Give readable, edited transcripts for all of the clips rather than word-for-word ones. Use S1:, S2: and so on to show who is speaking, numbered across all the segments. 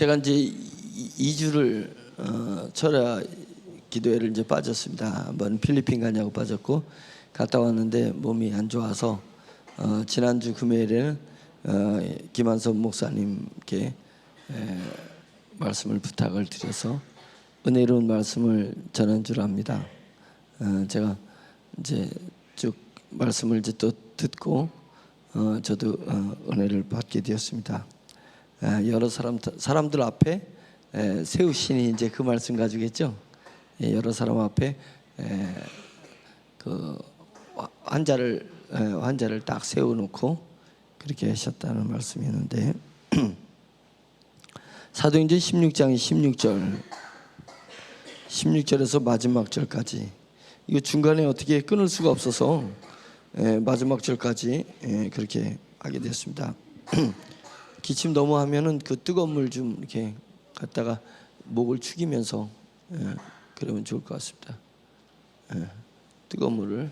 S1: 제가 이제 2주를 철야 기도회를 이제 빠졌습니다. 한번 필리핀 가냐고 빠졌고 갔다 왔는데 몸이 안 좋아서 지난주 금요일에는 김한선 목사님께 말씀을 부탁을 드려서 은혜로운 말씀을 전한 줄 압니다. 제가 이제 쭉 말씀을 이제 또 듣고 저도 은혜를 받게 되었습니다. 여러 사람들 앞에 세우시니 이제 그 말씀 가지고겠죠. 여러 사람 앞에 그 환자를 딱 세워놓고 그렇게 하셨다는 말씀이었는데 사도행전 16장 16절에서 마지막 절까지 이거 중간에 어떻게 끊을 수가 없어서 마지막 절까지 그렇게 하게 됐습니다. 기침 너무 하면은 그 뜨거운 물 좀 이렇게 갖다가 목을 축이면서 그러면 좋을 것 같습니다. 뜨거운 물을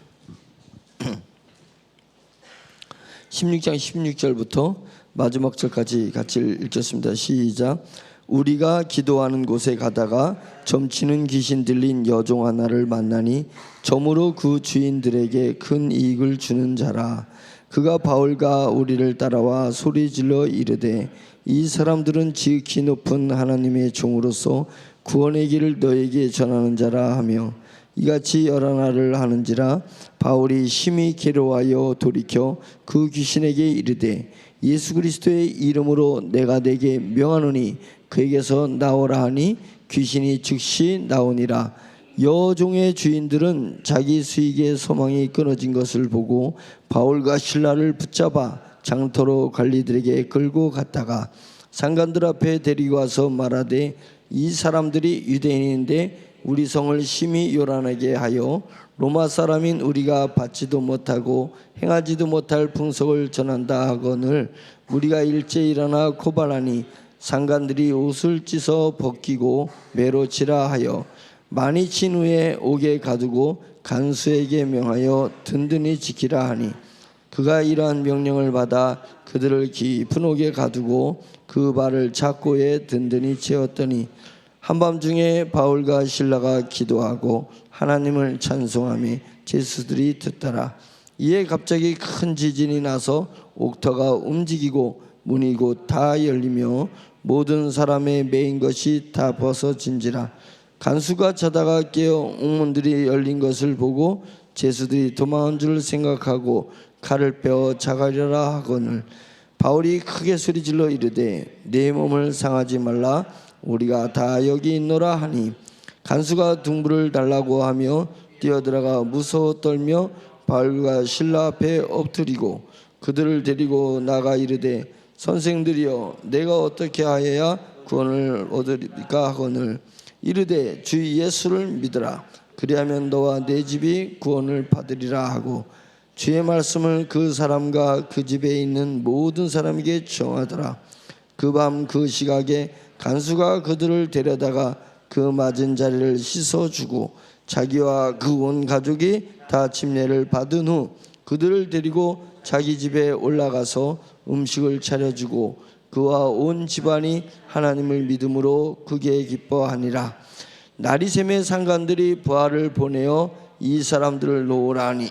S1: 16장 16절부터 마지막 절까지 같이 읽겠습니다. 시작. 우리가 기도하는 곳에 가다가 점치는 귀신 들린 여종 하나를 만나니 점으로 그 주인들에게 큰 이익을 주는 자라. 그가 바울과 우리를 따라와 소리질러 이르되 이 사람들은 지극히 높은 하나님의 종으로서 구원의 길을 너에게 전하는 자라 하며 이같이 여러 날을 하는지라. 바울이 심히 괴로워하여 돌이켜 그 귀신에게 이르되 예수 그리스도의 이름으로 내가 네게 명하노니 그에게서 나오라 하니 귀신이 즉시 나오니라. 여종의 주인들은 자기 수익의 소망이 끊어진 것을 보고 바울과 실라를 붙잡아 장터로 관리들에게 끌고 갔다가 상관들 앞에 데리고 와서 말하되 이 사람들이 유대인인데 우리 성을 심히 요란하게 하여 로마 사람인 우리가 받지도 못하고 행하지도 못할 풍속을 전한다 하거늘 우리가 일제 일어나 고발하니 상관들이 옷을 찢어 벗기고 매로 치라 하여 많이 친 후에 옥에 가두고 간수에게 명하여 든든히 지키라 하니 그가 이러한 명령을 받아 그들을 깊은 옥에 가두고 그 발을 착고에 든든히 채웠더니 한밤중에 바울과 실라가 기도하고 하나님을 찬송하며 제수들이 듣더라. 이에 갑자기 큰 지진이 나서 옥터가 움직이고 문이 곧 다 열리며 모든 사람의 매인 것이 다 벗어진지라. 간수가 자다가 깨어 옥문들이 열린 것을 보고 제수들이 도망한 줄 생각하고 칼을 빼어 자가려라 하거늘 바울이 크게 소리질러 이르되 내 몸을 상하지 말라 우리가 다 여기 있노라 하니 간수가 둥불을 달라고 하며 뛰어들어가 무서워 떨며 바울과 실라 앞에 엎드리고 그들을 데리고 나가 이르되 선생들이여 내가 어떻게 하여야 구원을 얻으리까 하거늘 이르되 주 예수를 믿으라 그리하면 너와 내 집이 구원을 받으리라 하고 주의 말씀을 그 사람과 그 집에 있는 모든 사람에게 정하더라. 그 밤 그 시각에 간수가 그들을 데려다가 그 맞은 자리를 씻어주고 자기와 그 온 가족이 다 침례를 받은 후 그들을 데리고 자기 집에 올라가서 음식을 차려주고 그와 온 집안이 하나님을 믿음으로 크게 기뻐하니라. 날이 새매 상관들이 부하를 보내어 이 사람들을 놓으라 하니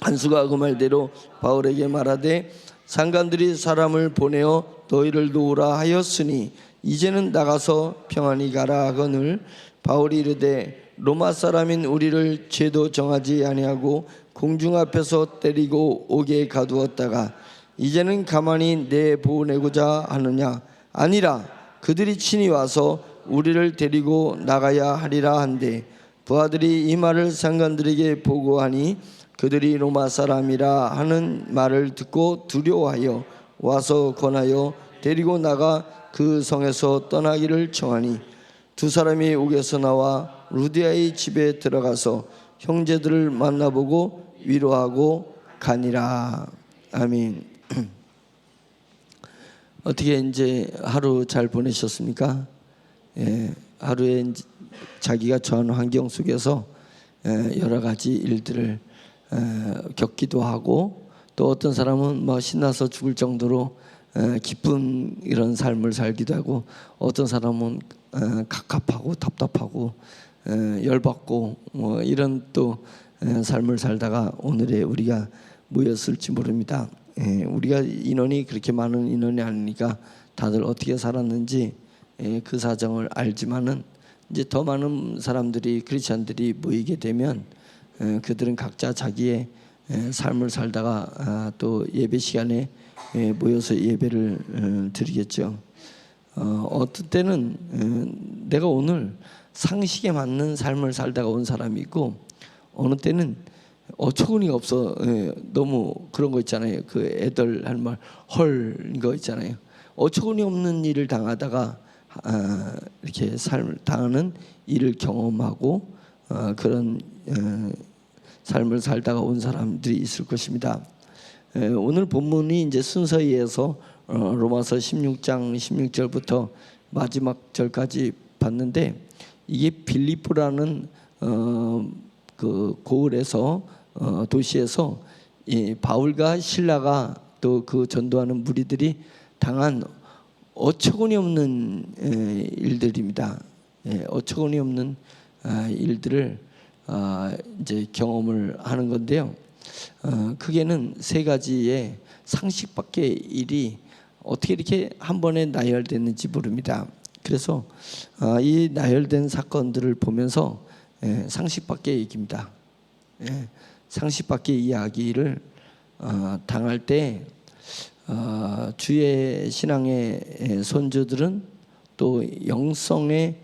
S1: 간수가 그 말대로 바울에게 말하되 상관들이 사람을 보내어 너희를 놓으라 하였으니 이제는 나가서 평안히 가라 하거늘 바울이 이르되 로마 사람인 우리를 죄도 정하지 아니하고 공중 앞에서 때리고 옥에 가두었다가 이제는 가만히 내보내고자 하느냐. 아니라 그들이 친히 와서 우리를 데리고 나가야 하리라 한데 부하들이 이 말을 상관들에게 보고하니 그들이 로마 사람이라 하는 말을 듣고 두려워하여 와서 권하여 데리고 나가 그 성에서 떠나기를 청하니 두 사람이 옥에서 나와 루디아의 집에 들어가서 형제들을 만나보고 위로하고 가니라. 아멘. 어떻게 이제 하루 잘 보내셨습니까? 하루에 자기가 처한 환경 속에서 여러 가지 일들을 겪기도 하고 또 어떤 사람은 뭐 신나서 죽을 정도로 기쁜 이런 삶을 살기도 하고, 어떤 사람은 갑갑하고 답답하고 열받고 뭐 이런 또 삶을 살다가 오늘의 우리가 모였을지 모릅니다. 우리가 인원이 그렇게 많은 인원이 아니니까 다들 어떻게 살았는지 그 사정을 알지만은, 이제 더 많은 사람들이, 크리스찬들이 모이게 되면 그들은 각자 자기의 삶을 살다가 또 예배 시간에 모여서 예배를 드리겠죠. 어떤 때는 내가 오늘 상식에 맞는 삶을 살다가 온 사람이 있고, 어느 때는 어처구니가 없어. 너무 그런 거 있잖아요. 그 애들 할 말 헐 거 있잖아요. 어처구니 없는 일을 당하다가 이렇게 삶을 당하는 일을 경험하고 그런 삶을 살다가 온 사람들이 있을 것입니다. 오늘 본문이 이제 순서에서 로마서 16장 16절부터 마지막 절까지 봤는데, 이게 빌립보라는 그 고을에서 도시에서 이 바울과 실라가 또 그 전도하는 무리들이 당한 어처구니 없는 일들입니다. 어처구니 없는 일들을 이제 경험을 하는 건데요. 크게는 세 가지의 상식 밖의 일이 어떻게 이렇게 한 번에 나열됐는지 모릅니다. 그래서 이 나열된 사건들을 보면서 상식 밖의 얘기입니다. 상식 밖의 이야기를 당할 때 주의 신앙의 선조들은, 또 영성의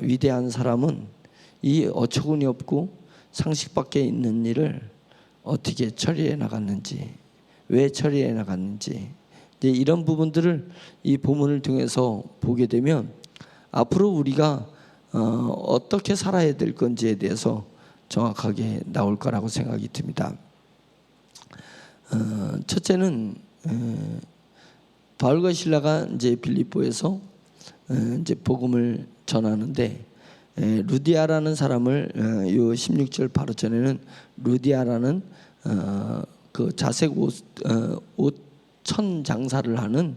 S1: 위대한 사람은 이 어처구니 없고 상식 밖에 있는 일을 어떻게 처리해 나갔는지, 왜 처리해 나갔는지, 이런 부분들을 이 본문을 통해서 보게 되면 앞으로 우리가 어떻게 살아야 될 건지에 대해서 정확하게 나올 거라고 생각이 듭니다. 첫째는 바울과 실라가 이제 빌립보에서 이제 복음을 전하는데, 루디아라는 사람을 요 16절 바로 전에는 루디아라는 그 자색 옷천 장사를 하는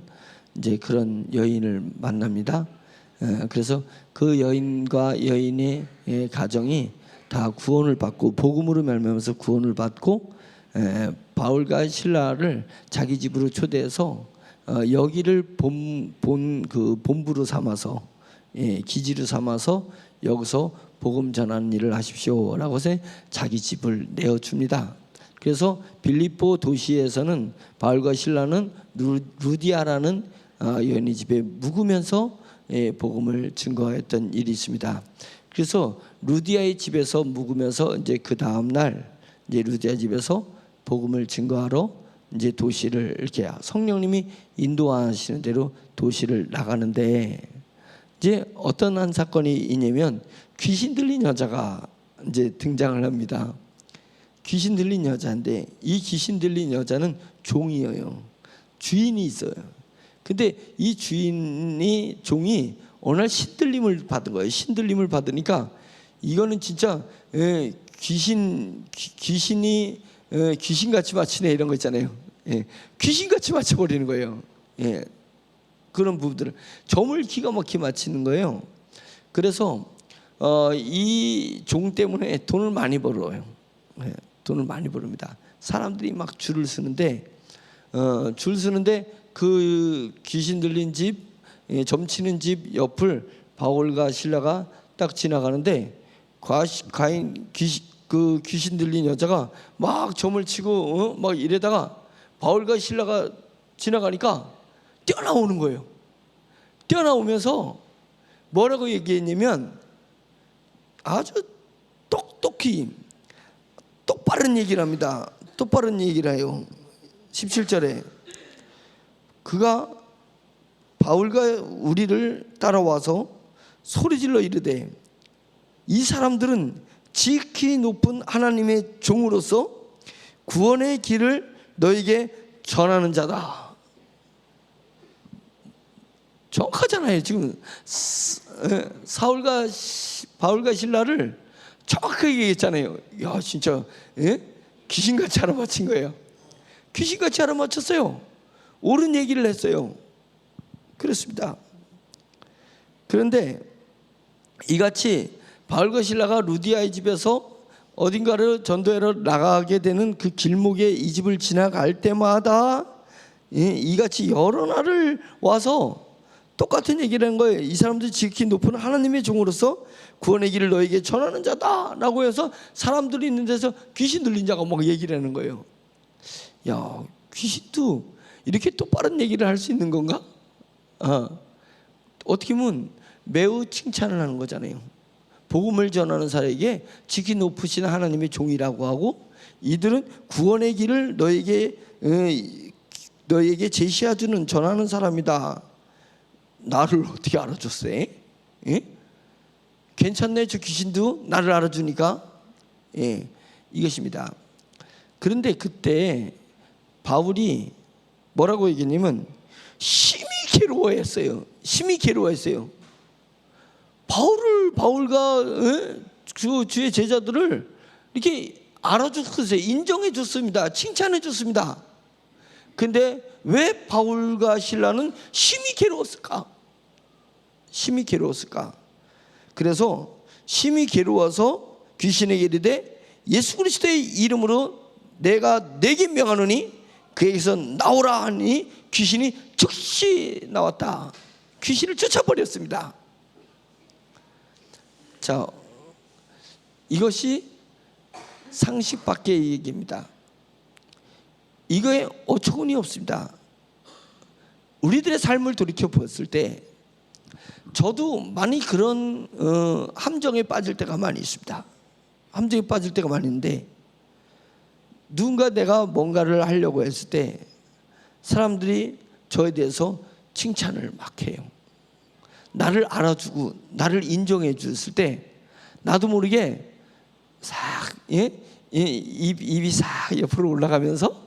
S1: 이제 그런 여인을 만납니다. 그래서 그 여인과 여인의 가정이 다 구원을 받고, 복음으로 말미암아서 구원을 받고, 바울과 실라를 자기 집으로 초대해서 여기를 본부로 삼아서, 기지로 삼아서 여기서 복음 전하는 일을 하십시오라고 해서 자기 집을 내어줍니다. 그래서 빌립보 도시에서는 바울과 실라는 루디아라는 여인의 집에 묵으면서 복음을 증거했던 일이 있습니다. 그래서 루디아의 집에서 묵으면서 이제 그 다음 날 이제 루디아 집에서 복음을 증거하러 이제 도시를 이렇게 성령님이 인도하시는 대로 도시를 나가는데, 이제 어떤 한 사건이 있냐면 귀신 들린 여자가 이제 등장을 합니다. 귀신 들린 여자인데, 이 귀신 들린 여자는 종이에요. 주인이 있어요. 근데 이 종이 어느 날 신들림을 받은 거예요. 신들림을 받으니까 이거는 진짜 귀신이 귀신같이 마치네, 이런 거 있잖아요. 귀신같이 맞춰버리는 거예요. 그런 부분들을 점을 기가 막히게 맞히는 거예요. 그래서 이 종 때문에 돈을 많이 벌어요. 돈을 많이 벌습니다. 사람들이 막 줄을 서는데 그 귀신 들린 집, 점치는 집 옆을 바울과 실라가 딱 지나가는데, 그 귀신 들린 여자가 막 점을 치고 막 이래다가 바울과 실라가 지나가니까 뛰어나오는 거예요. 뛰어나오면서 뭐라고 얘기했냐면, 아주 똑똑히 똑바른 얘기를 합니다. 똑바른 얘기를 해요. 17절에 그가 바울과 우리를 따라와서 소리질러 이르되, 이 사람들은 지극히 높은 하나님의 종으로서 구원의 길을 너에게 전하는 자다. 정확하잖아요. 지금 바울과 실라를 정확하게 얘기했잖아요. 야, 진짜 귀신같이 알아맞힌 거예요. 귀신같이 알아맞혔어요. 옳은 얘기를 했어요. 그렇습니다. 그런데 이같이 바울과 실라가 루디아의 집에서 어딘가를 전도회로 나가게 되는 그 길목에 이 집을 지나갈 때마다 이같이 여러 날을 와서 똑같은 얘기를 한 거예요. 이 사람들이 지극히 높은 하나님의 종으로서 구원의 길을 너에게 전하는 자다 라고 해서 사람들이 있는 데서 귀신 들린 자가 막 얘기를 하는 거예요. 야, 귀신도 이렇게 똑바른 얘기를 할 수 있는 건가? 어떻게 보면 매우 칭찬을 하는 거잖아요. 복음을 전하는 사람에게 지극히 높으신 하나님의 종이라고 하고, 이들은 구원의 길을 너에게 제시해주는 전하는 사람이다. 나를 어떻게 알아줬어요? 예? 괜찮네, 저 귀신도 나를 알아주니까. 예, 이것입니다. 그런데 그때 바울이 뭐라고 얘기했냐면 심히 괴로워했어요. 심히 괴로워했어요. 바울과 주의 제자들을 이렇게 알아줬어요. 인정해줬습니다. 칭찬해줬습니다. 근데 왜 바울과 실라는 심히 괴로웠을까? 심히 괴로웠을까? 그래서 심히 괴로워서 귀신에게 이르되 예수 그리스도의 이름으로 내가 내게 명하노니 그에게서 나오라 하니 귀신이 즉시 나왔다. 귀신을 쫓아버렸습니다. 자, 이것이 상식 밖의 얘기입니다. 이거에 어처구니 없습니다. 우리들의 삶을 돌이켜 보았을 때 저도 많이 그런 함정에 빠질 때가 많이 있습니다. 함정에 빠질 때가 많이 있는데, 누군가 내가 뭔가를 하려고 했을 때 사람들이 저에 대해서 칭찬을 막 해요. 나를 알아주고 나를 인정해 줬을 때 나도 모르게 싹 입이 싹 옆으로 올라가면서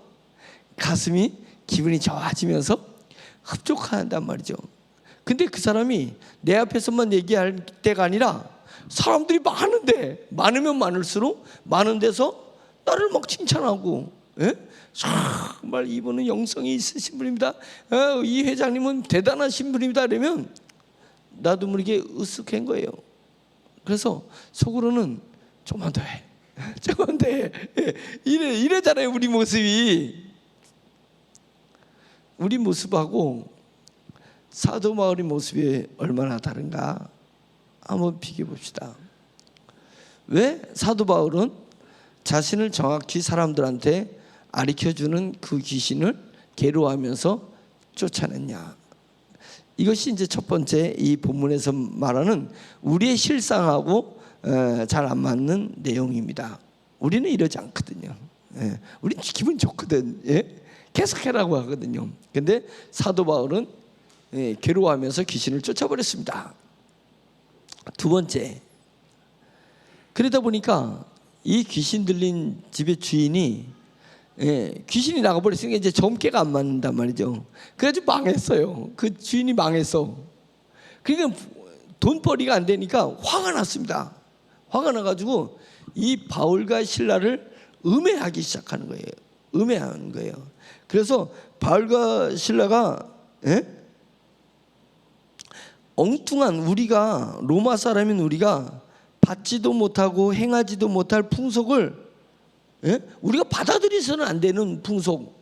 S1: 가슴이 기분이 좋아지면서 흡족한단 말이죠. 근데 그 사람이 내 앞에서만 얘기할 때가 아니라 사람들이 많으면 많을수록 많은 데서 나를 막 칭찬하고, 정말 이분은 영성이 있으신 분입니다. 이 회장님은 대단하신 분입니다. 이러면 나도 모르게 으쓱한 거예요. 그래서 속으로는 조금만 더 해, 조금만 더 해. 이래잖아요. 우리 모습하고 사도 바울의 모습이 얼마나 다른가 한번 비교해 봅시다. 왜 사도 바울은 자신을 정확히 사람들한테 가르쳐주는 그 귀신을 괴로워하면서 쫓아냈냐? 이것이 이제 첫 번째 이 본문에서 말하는 우리의 실상하고 잘 안 맞는 내용입니다. 우리는 이러지 않거든요. 우리는 기분 좋거든. 계속해라고 하거든요. 근데 사도 바울은 괴로워하면서 귀신을 쫓아버렸습니다. 두 번째, 그러다 보니까 이 귀신 들린 집의 주인이 귀신이 나가버렸으니까 이제 점괘가 안 맞는단 말이죠. 그래가지고 망했어요. 그 주인이 망했어. 그러니까 돈벌이가 안 되니까 화가 났습니다. 화가 나가지고 이 바울과 실라를 음해하기 시작하는 거예요. 음해하는 거예요. 그래서 바울과 실라가 엉뚱한, 우리가 로마 사람인 우리가 받지도 못하고 행하지도 못할 풍속을 우리가 받아들여서는 안 되는 풍속,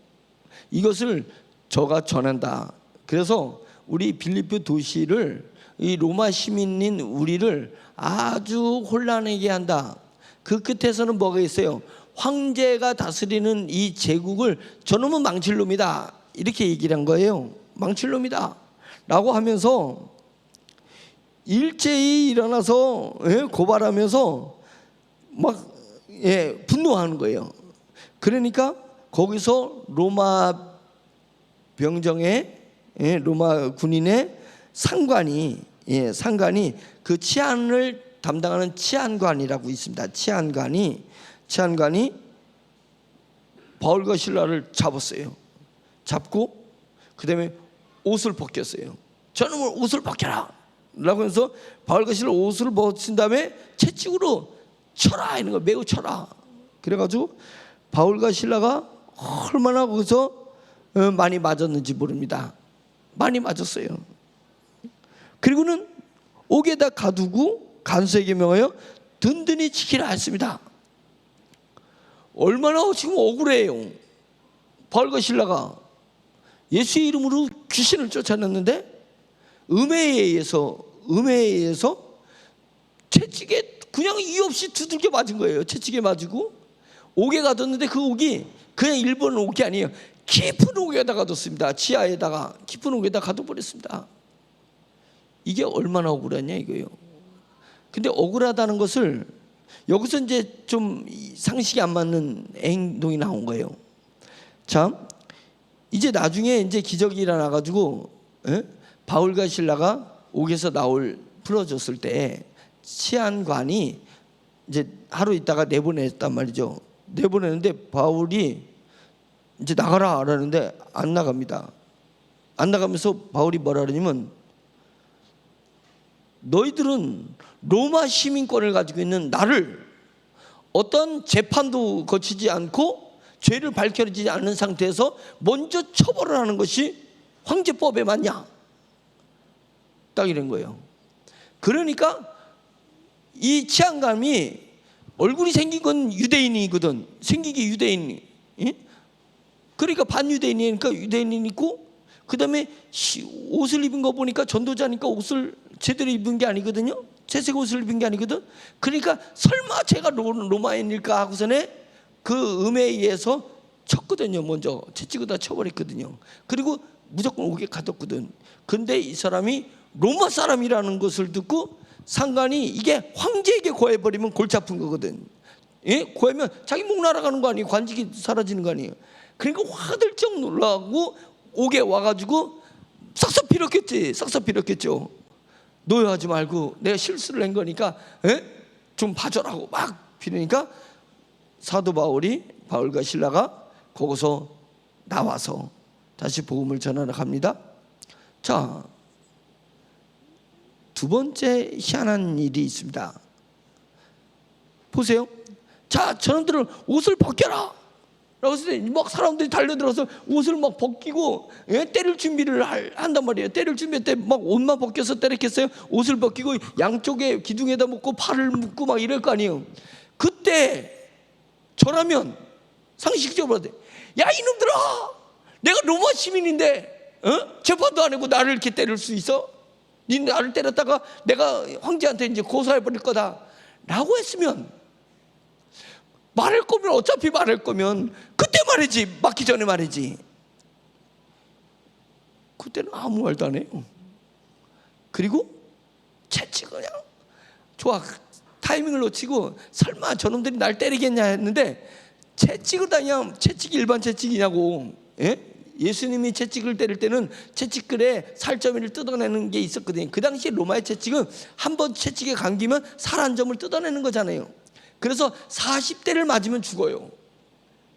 S1: 이것을 저가 전한다. 그래서 우리 빌립보 도시를, 이 로마 시민인 우리를 아주 혼란하게 한다. 그 끝에서는 뭐가 있어요? 황제가 다스리는 이 제국을 저놈은 망칠 놈이다, 이렇게 얘기를 한 거예요. 망칠 놈이다 라고 하면서 일제히 일어나서 고발하면서 막 분노하는 거예요. 그러니까 거기서 로마 병정의 로마 군인의 상관이 그 치안을 담당하는 치안관이라고 있습니다. 치안관이 바울과 실라를 잡았어요. 잡고 그 다음에 옷을 벗겼어요. 저놈을 옷을 벗겨라 라고 해서 바울과 실라 옷을 벗은 다음에 채찍으로 쳐라, 이런 거 매우 쳐라. 그래가지고 바울과 실라가 얼마나 거기서 많이 맞았는지 모릅니다. 많이 맞았어요. 그리고는 옥에다 가두고 간수에게 명하여 든든히 지키라 했습니다. 얼마나 지금 억울해요. 바울과 실라가 예수의 이름으로 귀신을 쫓아냈는데 음해에 의해서 채찍에 그냥 이유 없이 두들겨 맞은 거예요. 채찍에 맞고 옥에 가뒀는데 그 옥이 그냥 일본 옥이 아니에요. 깊은 옥에다 가뒀습니다. 지하에다가 깊은 옥에다 가둬버렸습니다. 이게 얼마나 억울하냐 이거예요. 근데 억울하다는 것을 여기서 이제 좀 상식이 안 맞는 행동이 나온 거예요. 자, 이제 나중에 이제 기적이 일어나가지고 바울과 실라가 옥에서 풀어줬을 때 치안관이 이제 하루 있다가 내보냈단 말이죠. 내보내는데 바울이 이제 나가라 하라는데 안 나갑니다. 안 나가면서 바울이 뭐라 그러냐면 너희들은 로마 시민권을 가지고 있는 나를 어떤 재판도 거치지 않고 죄를 밝혀지지 않는 상태에서 먼저 처벌을 하는 것이 황제법에 맞냐? 딱 이런 거예요. 그러니까 이 치안감이 얼굴이 생긴 건 유대인이거든. 생기기 유대인이. 그러니까 반유대인이니까 유대인이 있고, 그 다음에 옷을 입은 거 보니까 전도자니까 옷을 제대로 입은 게 아니거든요. 채색 옷을 입은 게 아니거든. 그러니까 설마 제가 로마인일까 하고서는 그 음해에 의해서 쳤거든요. 먼저 채찍에다 쳐버렸거든요. 그리고 무조건 옥에 가뒀거든. 근데 이 사람이 로마 사람이라는 것을 듣고 상관이 이게 황제에게 고해버리면 골치 아픈 거거든. 고하면 자기 목 날아가는 거 아니에요. 관직이 사라지는 거 아니에요. 그러니까 화들짝 놀라고 옥에 와가지고 싹싹 빌었겠죠. 노여하지 말고 내가 실수를 한 거니까 좀 봐줘라고 막 빌으니까 사도 바울과 실라가 거기서 나와서 다시 복음을 전하러 갑니다. 자, 두 번째 희한한 일이 있습니다. 보세요. 자, 저놈들은 옷을 벗겨라 라고 해서 막 사람들이 달려들어서 옷을 막 벗기고 때릴 준비를 한단 말이에요. 때릴 준비할 때 막 옷만 벗겨서 때렸겠어요? 옷을 벗기고 양쪽에 기둥에다 묶고 팔을 묶고 막 이럴 거 아니에요. 그때 저라면 상식적으로 야 이놈들아, 내가 로마 시민인데 재판도 안 하고 나를 이렇게 때릴 수 있어? 니 나를 때렸다가 내가 황제한테 이제 고소해버릴 거다 라고 했으면, 어차피 말할 거면 그때 말이지, 맞기 전에 말이지. 그때는 아무 말도 안 해요. 그리고 채찍 그냥 좋아, 타이밍을 놓치고 설마 저놈들이 날 때리겠냐 했는데 채찍을 그냥 채찍이 일반 채찍이냐고. 예수님이 채찍을 때릴 때는 채찍글에 살점을 뜯어내는 게 있었거든요. 그 당시에 로마의 채찍은 한번 채찍에 감기면 살 한 점을 뜯어내는 거잖아요. 그래서 40대를 맞으면 죽어요.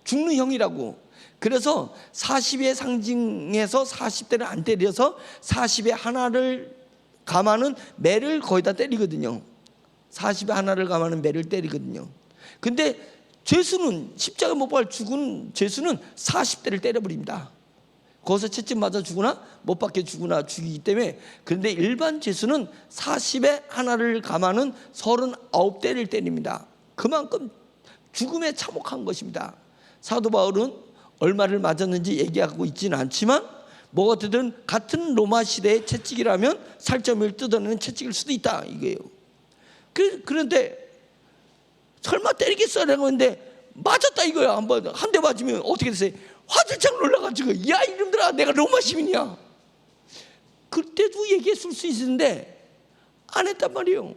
S1: 죽는 형이라고. 그래서 40의 상징에서 40대를 안 때려서 40의 하나를 감하는 매를 거의 다 때리거든요. 40의 하나를 감하는 매를 때리거든요. 근데 죄수는 십자가 못 박아 죽은 죄수는 40대를 때려버립니다. 거기서 채찍 맞아 죽으나 못 박혀 죽으나 죽이기 때문에. 그런데 일반 죄수는 40의 하나를 감하는 39대를 때립니다. 그만큼 죽음에 참혹한 것입니다. 사도 바울은 얼마를 맞았는지 얘기하고 있지는 않지만 뭐가 되든 같은 로마 시대의 채찍이라면 살점을 뜯어내는 채찍일 수도 있다 이거예요. 그런데 설마 때리겠어라고 했는데 맞았다 이거야. 한 대 맞으면 어떻게 됐어요? 화들짝 놀라가지고 야 이놈들아, 내가 로마 시민이야. 그때도 얘기했을 수 있는데 안 했단 말이에요.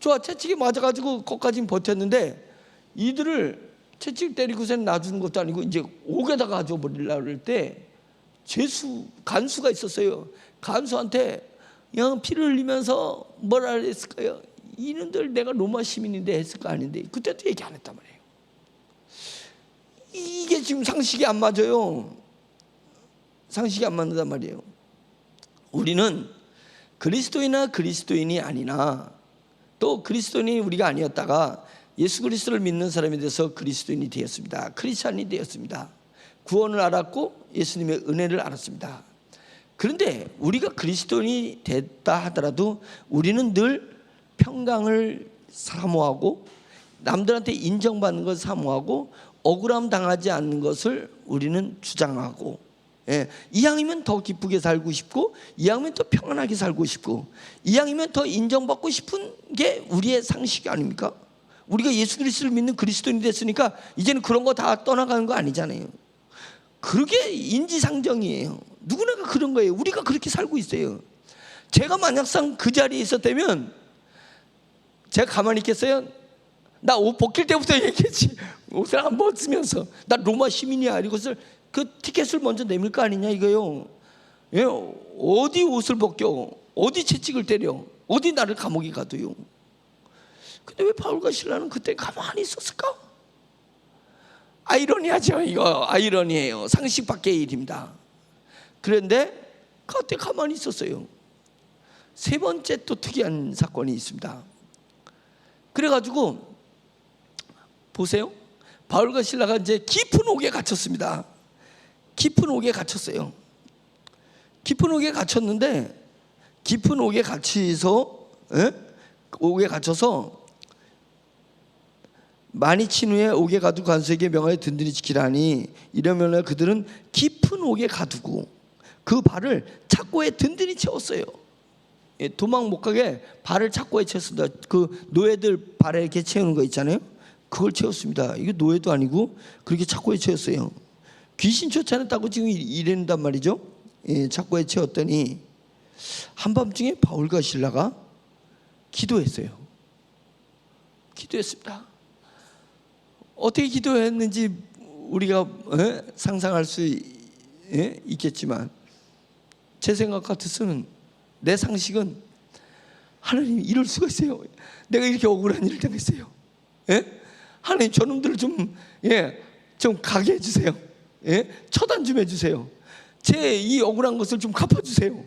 S1: 좋아, 채찍에 맞아가지고 거기까지는 버텼는데 이들을 채찍 때리고서 놔주는 것도 아니고 이제 옥에다 가져버리려고 할 때 간수가 있었어요. 간수한테 그냥 피를 흘리면서 뭐라 했을까요? 이놈들 내가 로마 시민인데 했을 거 아닌데 그때도 얘기 안 했단 말이에요. 이게 지금 상식이 안 맞아요. 상식이 안 맞는단 말이에요. 우리는 그리스도이나 그리스도인이 아니나 또 그리스도인이 우리가 아니었다가 예수 그리스도를 믿는 사람이 돼서 그리스도인이 되었습니다. 크리스찬이 되었습니다. 구원을 알았고 예수님의 은혜를 알았습니다. 그런데 우리가 그리스도인이 됐다 하더라도 우리는 늘 평강을 사모하고 남들한테 인정받는 것을 사모하고 억울함 당하지 않는 것을 우리는 주장하고, 이왕이면 더 기쁘게 살고 싶고 이왕이면 더 평안하게 살고 싶고 이왕이면 더 인정받고 싶은 게 우리의 상식이 아닙니까? 우리가 예수 그리스도를 믿는 그리스도인이 됐으니까 이제는 그런 거 다 떠나가는 거 아니잖아요. 그게 인지상정이에요. 누구나가 그런 거예요. 우리가 그렇게 살고 있어요. 제가 만약상 그 자리에 있었다면 제가 가만히 있겠어요? 나 옷 벗길 때부터 얘기했지. 옷을 안 벗으면서 나 로마 시민이야 이것을 그 티켓을 먼저 내밀 거 아니냐 이거요. 어디 옷을 벗겨, 어디 채찍을 때려, 어디 나를 감옥에 가둬요. 근데 왜 바울과 실라는 그때 가만히 있었을까? 아이러니하죠. 이거 아이러니해요. 상식 밖의 일입니다. 그런데 그때 가만히 있었어요. 세 번째 또 특이한 사건이 있습니다. 그래가지고 보세요. 바울과 실라가 이제 깊은 옥에 갇혔습니다. 깊은 옥에 갇혔어요. 깊은 옥에 갇혔는데 깊은 옥에 갇혀서 많이 친 후에 옥에 가두고 간수에게 명하여 든든히 지키라니 이러면 그들은 깊은 옥에 가두고 그 발을 착고에 든든히 채웠어요. 도망 못 가게 발을 착고에 채웠습니다. 그 노예들 발에 이렇게 채우는 거 있잖아요. 그걸 채웠습니다. 이게 노예도 아니고 그렇게 착고에 채웠어요. 귀신 쫓아냈다고 지금 이랬단 말이죠. 착고에 채웠더니 한밤중에 바울과 실라가 기도했어요. 기도했습니다. 어떻게 기도했는지 우리가 상상할 수 있겠지만 제 생각 같아서는 내 상식은 하나님 이럴 수가 있어요. 내가 이렇게 억울한 일을 당했어요. 하나님 저놈들을 좀 가게 해주세요. 처단 좀 해주세요. 제 이 억울한 것을 좀 갚아주세요.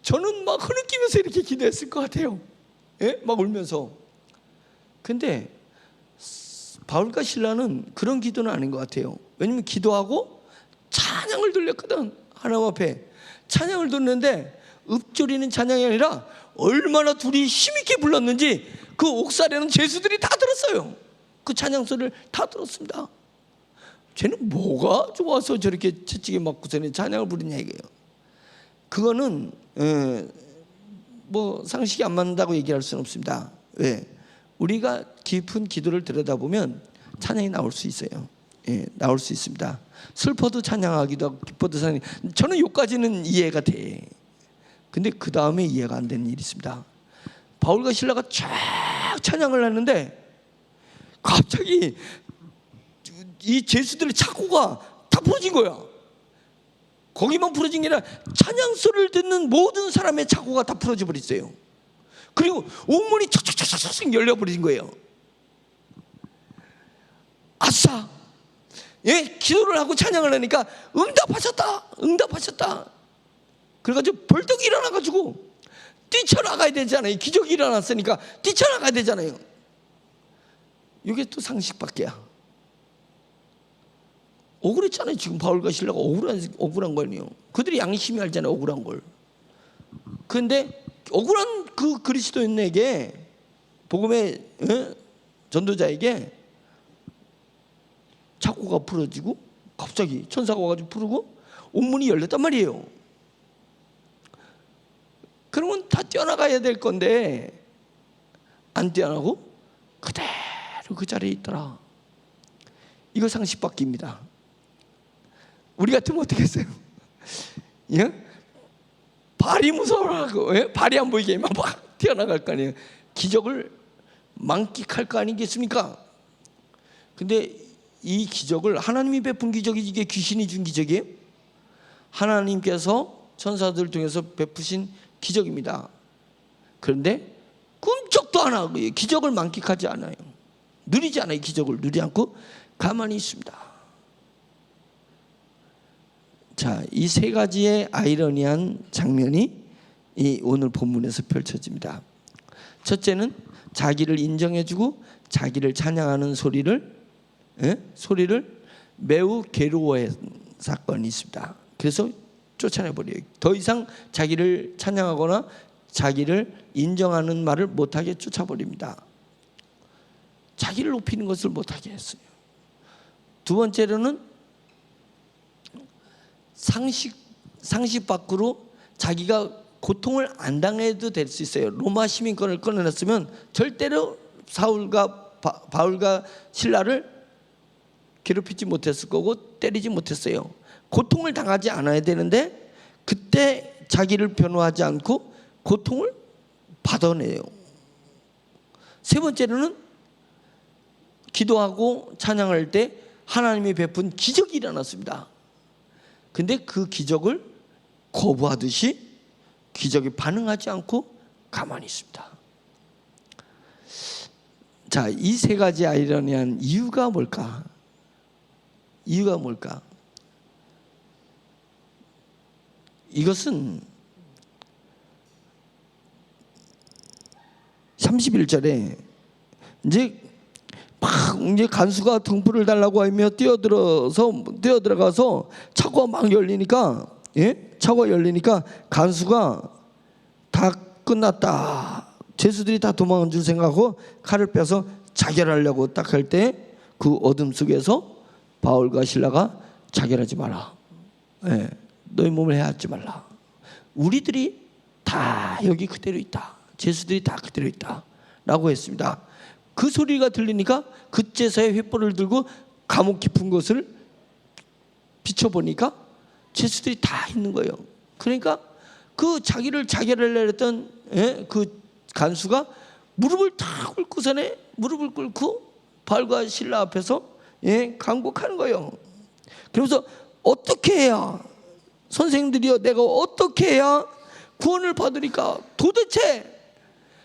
S1: 저는 막 흐느끼면서 이렇게 기도했을 것 같아요. 막 울면서. 근데 바울과 실라는 그런 기도는 아닌 것 같아요. 왜냐면 기도하고 찬양을 돌렸거든. 하나님 앞에 찬양을 돌렸는데 읊조리는 찬양이 아니라 얼마나 둘이 힘있게 불렀는지 그 옥살에는 죄수들이 다 들었어요. 그 찬양 소리를 다 들었습니다. 쟤는 뭐가 좋아서 저렇게 채찍에 맞고서는 찬양을 부르냐 이거예요. 그거는 뭐 상식이 안 맞는다고 얘기할 수는 없습니다. 왜? 우리가 깊은 기도를 들여다보면 찬양이 나올 수 있어요. 나올 수 있습니다. 슬퍼도 찬양하기도 하고 기뻐도 찬양. 저는 여기까지는 이해가 돼. 근데 그 다음에 이해가 안 되는 일이 있습니다. 바울과 실라가 쫙 찬양을 하는데 갑자기 이 죄수들의 착고가 다 부러진 거야. 거기만 부러진 게 아니라 찬양 소리를 듣는 모든 사람의 착고가 다 부러져 버렸어요. 그리고 온몸이 척척척척 열려버린 거예요. 아싸! 기도를 하고 찬양을 하니까 응답하셨다. 그래가지고 벌떡 일어나가지고 뛰쳐나가야 되잖아요. 기적이 일어났으니까 뛰쳐나가야 되잖아요. 이게 또 상식 밖이야. 억울했잖아요. 지금 바울과 실라가 억울한 거 아니에요. 그들이 양심이 알잖아요. 억울한 걸. 그런데 억울한 그 그리스도인에게 복음의 전도자에게 착고가 풀어지고 갑자기 천사가 와가지고 부르고 온문이 열렸단 말이에요. 그러면 다 뛰어나가야 될 건데 안 뛰어나고 그대로 그 자리에 있더라. 이거 상식 밖입니다. 우리 같으면 어떻게 했어요? 발이 무서워하고 발이 안 보이게 막 튀어나갈 거 아니에요. 기적을 만끽할 거 아니겠습니까? 근데 이 기적을 하나님이 베푼 기적이 이게 귀신이 준 기적이에요? 하나님께서 천사들을 통해서 베푸신 기적입니다. 그런데 꿈쩍도 안 하고 기적을 만끽하지 않아요. 누리지 않아요. 기적을 누리지 않고 가만히 있습니다. 자, 이 세 가지의 아이러니한 장면이 이 오늘 본문에서 펼쳐집니다. 첫째는 자기를 인정해주고 자기를 찬양하는 소리를 매우 괴로워한 사건이 있습니다. 그래서 쫓아내버려요. 더 이상 자기를 찬양하거나 자기를 인정하는 말을 못하게 쫓아버립니다. 자기를 높이는 것을 못하게 했어요. 두 번째로는 상식 밖으로 자기가 고통을 안 당해도 될 수 있어요. 로마 시민권을 끊어냈으면 절대로 바울과 실라를 괴롭히지 못했을 거고 때리지 못했어요. 고통을 당하지 않아야 되는데 그때 자기를 변호하지 않고 고통을 받아내요. 세 번째로는 기도하고 찬양할 때 하나님이 베푼 기적이 일어났습니다. 근데 그 기적을 거부하듯이 기적에 반응하지 않고 가만히 있습니다. 자, 이 세 가지 아이러니한 이유가 뭘까? 이유가 뭘까? 이것은 31절에 이제 간수가 등불을 달라고 하며 뛰어들어가서 차고가 막 열리니까, 차고가 열리니까 간수가 다 끝났다, 죄수들이 다 도망간 줄 생각하고 칼을 빼서 자결하려고 딱 할 때 그 어둠 속에서 바울과 실라가 자결하지 마라, 너희 몸을 해하지 말라, 우리들이 다 여기 그대로 있다, 죄수들이 다 그대로 있다 라고 했습니다. 그 소리가 들리니까 그제서야 횃불을 들고 감옥 깊은 곳을 비춰보니까 죄수들이 다 있는 거예요. 그러니까 그 자기를 자결하려고 했던 그 간수가 무릎을 탁 꿇고서는 무릎을 꿇고 바울과 실라 앞에서 간곡하는 거예요. 그러면서 어떻게 해야, 선생님들이여, 내가 어떻게 해야 구원을 받으니까, 도대체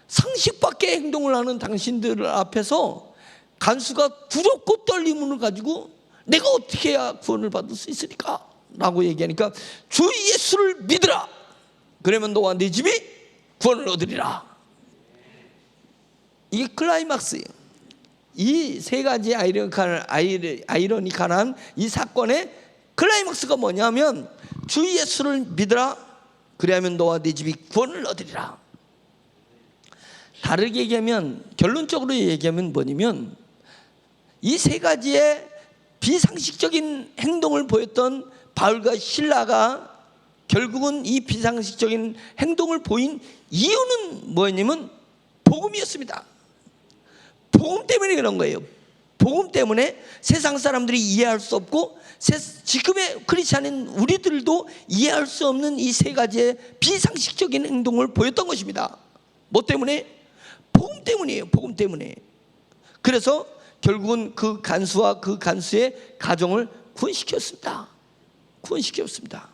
S1: 상식 밖의 행동을 하는 당신들 앞에서 간수가 두렵고 떨림을 가지고 내가 어떻게 해야 구원을 받을 수 있으니까 라고 얘기하니까 주 예수를 믿으라, 그러면 너와 네 집이 구원을 얻으리라. 이게 클라이막스예요. 이 세 가지 아이러니컬한 이 사건의 클라이막스가 뭐냐면 주 예수를 믿으라, 그래야면 너와 네 집이 구원을 얻으리라. 다르게 얘기하면, 결론적으로 얘기하면 뭐냐면 이 세 가지의 비상식적인 행동을 보였던 바울과 실라가 결국은 이 비상식적인 행동을 보인 이유는 뭐였냐면 복음이었습니다. 복음 때문에 그런 거예요. 복음 때문에 세상 사람들이 이해할 수 없고 지금의 크리스찬인 우리들도 이해할 수 없는 이 세 가지의 비상식적인 행동을 보였던 것입니다. 뭐 때문에? 복음 때문이에요. 복음 때문에. 그래서 결국은 그 간수와 그 간수의 가정을 구원시켰습니다. 구원시켰습니다.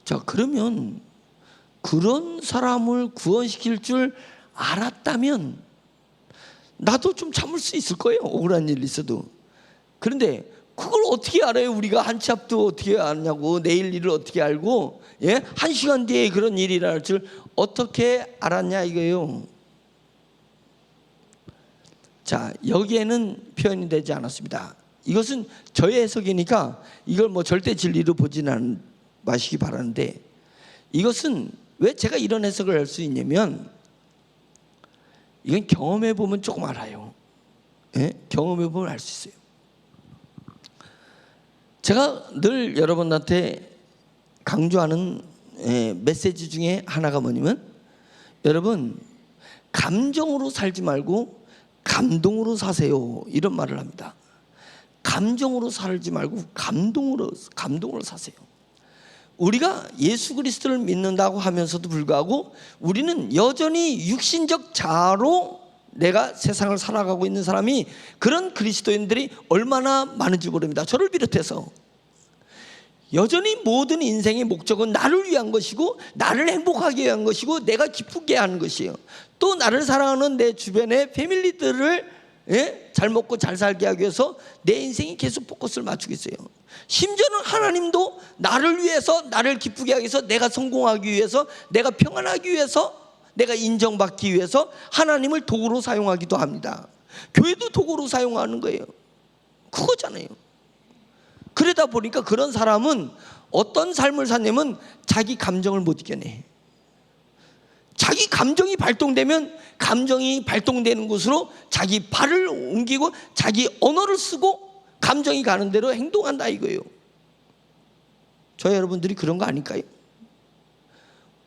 S1: 자, 그러면 그런 사람을 구원시킬 줄 알았다면 나도 좀 참을 수 있을 거예요. 억울한 일이 있어도. 그런데 그걸 어떻게 알아요? 우리가 한 치 앞도 어떻게 아냐고, 내일 일을 어떻게 알고, 한 시간 뒤에 그런 일이 일어날 줄 어떻게 알았냐 이거예요. 자, 여기에는 표현이 되지 않았습니다. 이것은 저의 해석이니까 이걸 뭐 절대 진리로 보지는 마시기 바라는데, 이것은 왜 제가 이런 해석을 할 수 있냐면 이건 경험해 보면 조금 알아요. 경험해 보면 알 수 있어요. 제가 늘 여러분한테 강조하는 메시지 중에 하나가 뭐냐면, 여러분 감정으로 살지 말고 감동으로 사세요, 이런 말을 합니다. 감정으로 살지 말고 감동으로 사세요. 우리가 예수 그리스도를 믿는다고 하면서도 불구하고 우리는 여전히 육신적 자아로 내가 세상을 살아가고 있는 사람이, 그런 그리스도인들이 얼마나 많은지 모릅니다. 저를 비롯해서 여전히 모든 인생의 목적은 나를 위한 것이고 나를 행복하게 위한 것이고 내가 기쁘게 하는 것이에요. 또 나를 사랑하는 내 주변의 패밀리들을 잘 먹고 잘 살게 하기 위해서 내 인생이 계속 포커스를 맞추고 있어요. 심지어는 하나님도 나를 위해서, 나를 기쁘게 하기 위해서, 내가 성공하기 위해서, 내가 평안하기 위해서, 내가 인정받기 위해서 하나님을 도구로 사용하기도 합니다. 교회도 도구로 사용하는 거예요. 그거잖아요. 그러다 보니까 그런 사람은 어떤 삶을 사냐면 자기 감정을 못 이겨내. 자기 감정이 발동되면 감정이 발동되는 곳으로 자기 발을 옮기고 자기 언어를 쓰고 감정이 가는 대로 행동한다 이거예요. 저희 여러분들이 그런 거 아닐까요?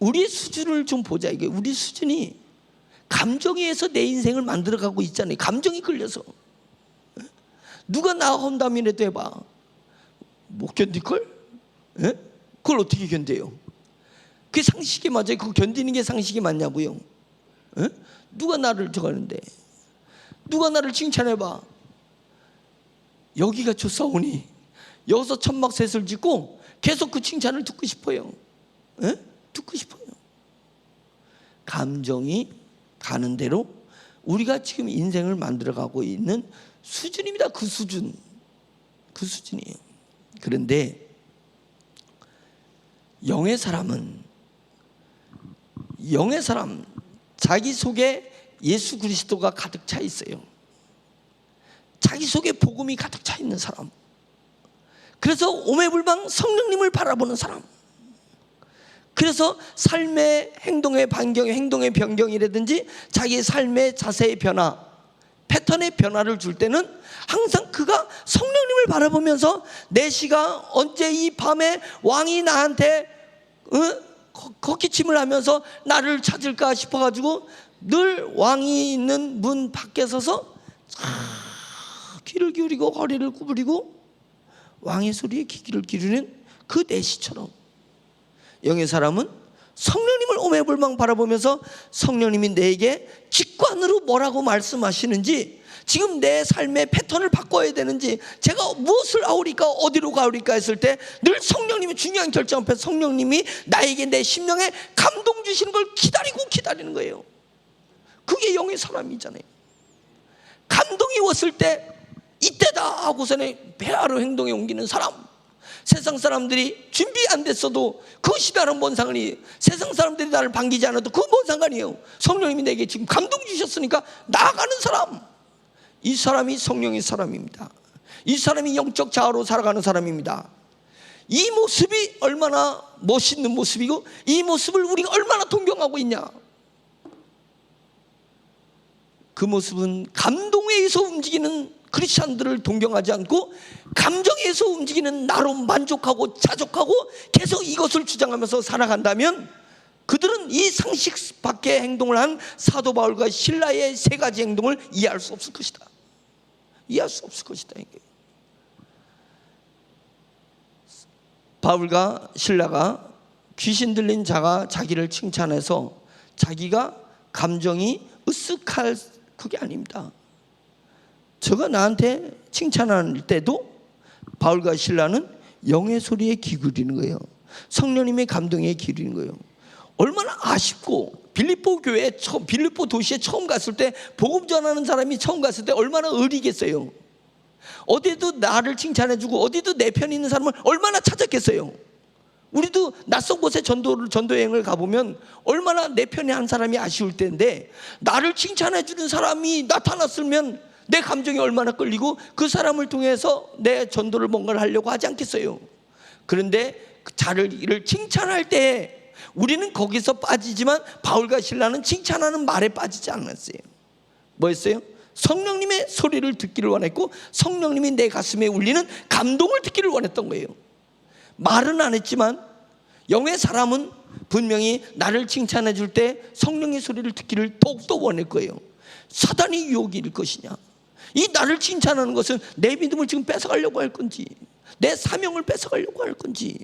S1: 우리 수준을 좀 보자 이거예요. 우리 수준이 감정에 의해서 내 인생을 만들어가고 있잖아요. 감정이 끌려서. 누가 나 혼담이라도 해봐, 못 견딜걸? 예? 그걸 어떻게 견뎌요? 그게 상식이 맞아요? 그거 견디는 게 상식이 맞냐고요? 예? 누가 나를 저가는데, 누가 나를 칭찬해봐. 여기가 좋사오니 여기서 천막셋을 짓고 계속 그 칭찬을 듣고 싶어요. 예? 듣고 싶어요. 감정이 가는 대로 우리가 지금 인생을 만들어가고 있는 수준입니다. 그 수준, 그 수준이에요. 그런데 영의 사람은, 영의 사람, 자기 속에 예수 그리스도가 가득 차 있어요. 자기 속에 복음이 가득 차 있는 사람, 그래서 오매불망 성령님을 바라보는 사람, 그래서 삶의 행동의 반경, 행동의 변경이라든지 자기의 삶의 자세의 변화, 패턴의 변화를 줄 때는 항상 그가 성령님을 바라보면서 내 시가 언제 이 밤에 왕이 나한테 걷기침을 하면서 나를 찾을까 싶어가지고 늘 왕이 있는 문 밖에 서서 귀를 기울이고 허리를 구부리고 왕의 소리에 귀를 기울이는 그 내시처럼 영의 사람은 성령님을 오매불망 바라보면서 성령님이 내게 직관으로 뭐라고 말씀하시는지, 지금 내 삶의 패턴을 바꿔야 되는지, 제가 무엇을 아우리까 어디로 가오리까 했을 때 늘 성령님이 중요한 결정 앞에 성령님이 나에게 내 심령에 감동 주시는 걸 기다리는 거예요. 그게 영의 사람이잖아요. 감동이 왔을 때 이때다 하고서는 배아로 행동에 옮기는 사람. 세상 사람들이 준비 안 됐어도 그것이 나랑 뭔 상관이에요? 세상 사람들이 나를 반기지 않아도 그건 뭔 상관이에요? 성령님이 내게 지금 감동 주셨으니까 나아가는 사람, 이 사람이 성령의 사람입니다. 이 사람이 영적 자아로 살아가는 사람입니다. 이 모습이 얼마나 멋있는 모습이고 이 모습을 우리가 얼마나 동경하고 있냐. 그 모습은 감동에 의해서 움직이는 크리스찬들을 동경하지 않고 감정에 의해서 움직이는 나로 만족하고 자족하고 계속 이것을 주장하면서 살아간다면 그들은 이 상식 밖의 행동을 한 사도 바울과 실라의 세 가지 행동을 이해할 수 없을 것이다. 이해할 수 없을 것이다. 바울과 실라가 귀신 들린 자가 자기를 칭찬해서 자기가 감정이 으쓱할 그게 아닙니다. 저가 나한테 칭찬할 때도 바울과 실라는 영의 소리에 귀 기울이는 거예요. 성령님의 감동에 귀 기울이는 거예요. 얼마나 아쉽고, 빌립보 교회 빌립보 도시에 처음 갔을 때 복음 전하는 사람이 처음 갔을 때 얼마나 의리겠어요. 어디도 나를 칭찬해주고 어디도 내 편에 있는 사람을 얼마나 찾았겠어요. 우리도 낯선 곳에 전도여행을 가보면 얼마나 내 편에 한 사람이 아쉬울 텐데 나를 칭찬해주는 사람이 나타났으면 내 감정이 얼마나 끌리고 그 사람을 통해서 내 전도를 뭔가를 하려고 하지 않겠어요. 그런데 자를 칭찬할 때 우리는 거기서 빠지지만 바울과 실라는 칭찬하는 말에 빠지지 않았어요. 뭐였어요? 성령님의 소리를 듣기를 원했고 성령님이 내 가슴에 울리는 감동을 듣기를 원했던 거예요. 말은 안 했지만 영의 사람은 분명히 나를 칭찬해 줄 때 성령의 소리를 듣기를 더욱더 원할 거예요. 사단이 유혹일 것이냐, 이 나를 칭찬하는 것은 내 믿음을 지금 뺏어가려고 할 건지 내 사명을 뺏어가려고 할 건지,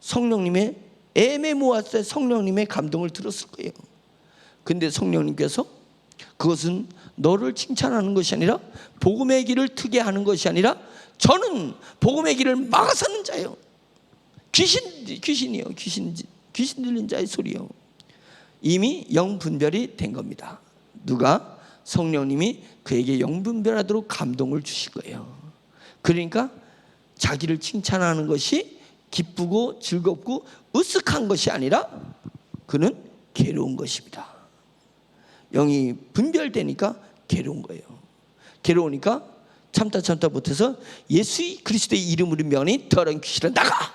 S1: 성령님의 애매모호할 때 성령님의 감동을 들었을 거예요. 근데 성령님께서 그것은 너를 칭찬하는 것이 아니라 복음의 길을 트게 하는 것이 아니라 저는 복음의 길을 막아서는 자예요. 귀신이요. 귀신 들린 자의 소리요. 이미 영분별이 된 겁니다. 누가? 성령님이 그에게 영분별하도록 감동을 주실 거예요. 그러니까 자기를 칭찬하는 것이 기쁘고 즐겁고 으쓱한 것이 아니라 그는 괴로운 것입니다. 영이 분별되니까 괴로운 거예요. 괴로우니까 참다 못해서 예수 그리스도의 이름으로 명하니 더러운 귀신을 나가!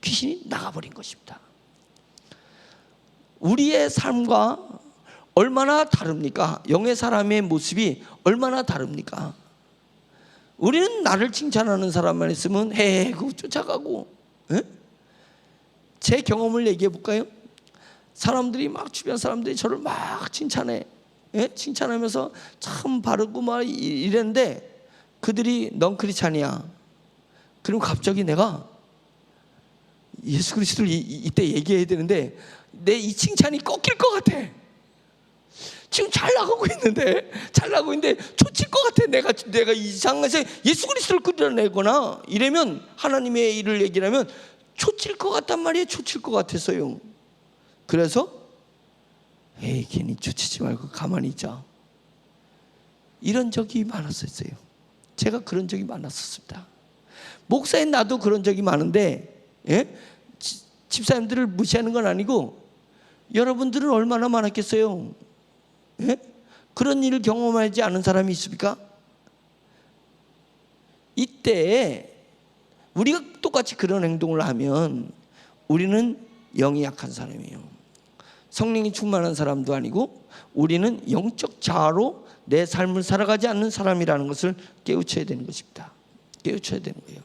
S1: 귀신이 나가버린 것입니다. 우리의 삶과 얼마나 다릅니까? 영의 사람의 모습이 얼마나 다릅니까? 우리는 나를 칭찬하는 사람만 있으면 그거 쫓아가고, 제 경험을 얘기해 볼까요? 사람들이 막 주변 사람들이 저를 막 칭찬해. 칭찬하면서 참 바르고 막 이랬는데 그들이 넌 크리스찬이야. 그럼 갑자기 내가 예수 그리스도를 이때 얘기해야 되는데 내 이 칭찬이 꺾일 것 같아. 지금 잘 나가고 있는데 초칠 것 같아. 내가 이 상황에서 예수 그리스도를 끌어내거나 이러면, 하나님의 일을 얘기하면 초칠 것 같단 말이에요. 초칠 것 같았어요. 그래서 괜히 초치지 말고 가만히 있자, 이런 적이 많았었어요. 제가 그런 적이 많았었습니다. 목사인 나도 그런 적이 많은데, 집사님들을 무시하는 건 아니고 여러분들은 얼마나 많았겠어요? 그런 일을 경험하지 않은 사람이 있습니까? 이때 우리가 똑같이 그런 행동을 하면 우리는 영이 약한 사람이에요. 성령이 충만한 사람도 아니고 우리는 영적 자아로 내 삶을 살아가지 않는 사람이라는 것을 깨우쳐야 되는 것입니다. 깨우쳐야 되는 거예요.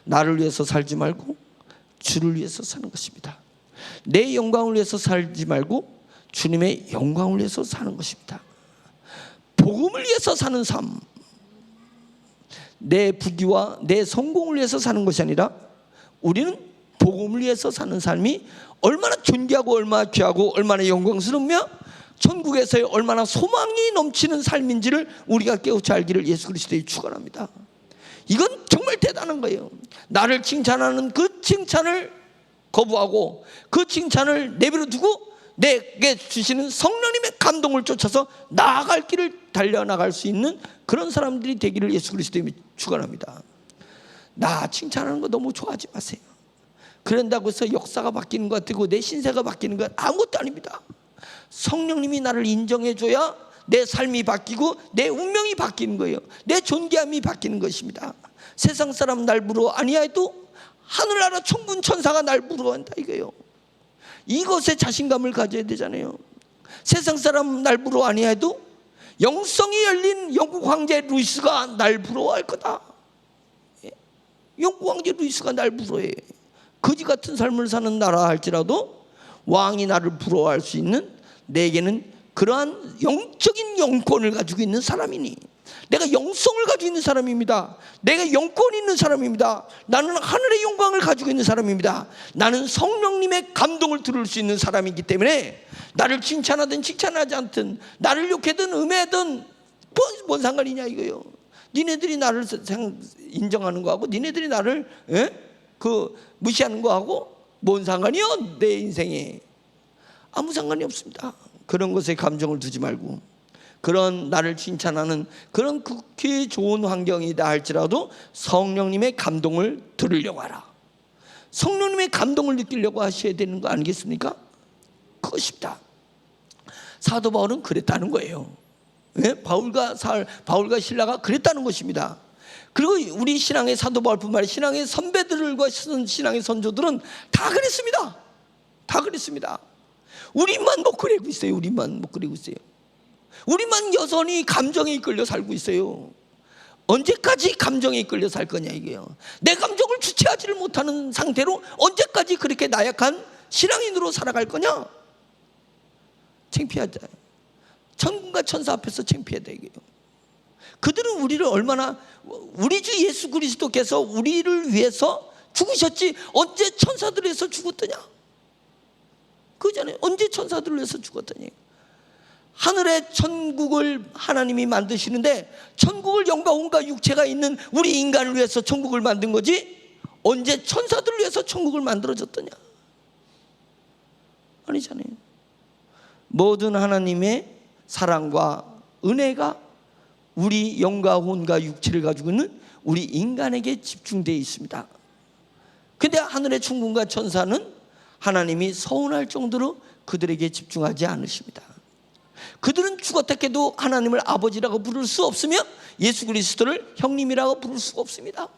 S1: 나를 위해서 살지 말고 주를 위해서 사는 것입니다. 내 영광을 위해서 살지 말고 주님의 영광을 위해서 사는 것입니다. 복음을 위해서 사는 삶, 내 부귀와 내 성공을 위해서 사는 것이 아니라 우리는 복음을 위해서 사는 삶이 얼마나 존귀하고 얼마나 귀하고 얼마나 영광스럽며 천국에서의 얼마나 소망이 넘치는 삶인지를 우리가 깨우쳐 알기를 예수 그리스도에 축원합니다. 이건 정말 대단한 거예요. 나를 칭찬하는 그 칭찬을 거부하고 그 칭찬을 내버려 두고 내게 주시는 성령님의 감동을 쫓아서 나아갈 길을 달려나갈 수 있는 그런 사람들이 되기를 예수 그리스도에 축원합니다. 나 칭찬하는 거 너무 좋아하지 마세요. 그런다고 해서 역사가 바뀌는 것 같고 내 신세가 바뀌는 건 아무것도 아닙니다. 성령님이 나를 인정해줘야 내 삶이 바뀌고 내 운명이 바뀌는 거예요. 내 존귀함이 바뀌는 것입니다. 세상 사람 날 부러워 아니해도 하늘나라 천군 천사가 날 부러워한다 이거예요. 이것에 자신감을 가져야 되잖아요. 세상 사람 날 부러워 아니해도 영성이 열린 영국 황제 루이스가 날 부러워할 거다. 영국 황제 루이스가 날 부러워해. 거지 같은 삶을 사는 나라 할지라도 왕이 나를 부러워할 수 있는 내게는 그러한 영적인 영권을 가지고 있는 사람이니, 내가 영성을 가지고 있는 사람입니다. 내가 영권이 있는 사람입니다. 나는 하늘의 영광을 가지고 있는 사람입니다. 나는 성령님의 감동을 들을 수 있는 사람이기 때문에 나를 칭찬하든 칭찬하지 않든 나를 욕하든 음해하든 뭔 상관이냐 이거요. 니네들이 나를 인정하는 거하고 니네들이 나를 무시하는 거하고 뭔 상관이요? 내 인생에 아무 상관이 없습니다. 그런 것에 감정을 두지 말고, 그런 나를 칭찬하는 그런 극히 좋은 환경이다 할지라도 성령님의 감동을 들으려고 하라. 성령님의 감동을 느끼려고 하셔야 되는 거 아니겠습니까? 그것입니다. 사도 바울은 그랬다는 거예요. 바울과 신라가 그랬다는 것입니다. 그리고 우리 신앙의 사도 바울뿐만 아니라 신앙의 선배들과 신앙의 선조들은 다 그랬습니다. 다 그랬습니다. 우리만 못 그리고 있어요. 우리만 못 그리고 있어요. 우리만 여전히 감정에 이끌려 살고 있어요. 언제까지 감정에 이끌려 살 거냐 이게요. 내 감정을 주체하지를 못하는 상태로 언제까지 그렇게 나약한 신앙인으로 살아갈 거냐? 창피하다. 천군과 천사 앞에서 창피하다 이게요. 그들은 우리를 얼마나, 우리 주 예수 그리스도께서 우리를 위해서 죽으셨지 언제 천사들을 위해서 죽었더냐? 그잖아요. 언제 천사들을 위해서 죽었더니. 하늘의 천국을 하나님이 만드시는데 천국을 영과 온과 육체가 있는 우리 인간을 위해서 천국을 만든 거지 언제 천사들을 위해서 천국을 만들어졌더냐? 아니잖아요. 모든 하나님의 사랑과 은혜가 우리 영과 혼과 육체를 가지고 있는 우리 인간에게 집중되어 있습니다. 근데 하늘의 천군과 천사는 하나님이 서운할 정도로 그들에게 집중하지 않으십니다. 그들은 죽었다 해도 하나님을 아버지라고 부를 수 없으며 예수 그리스도를 형님이라고 부를 수가 없습니다.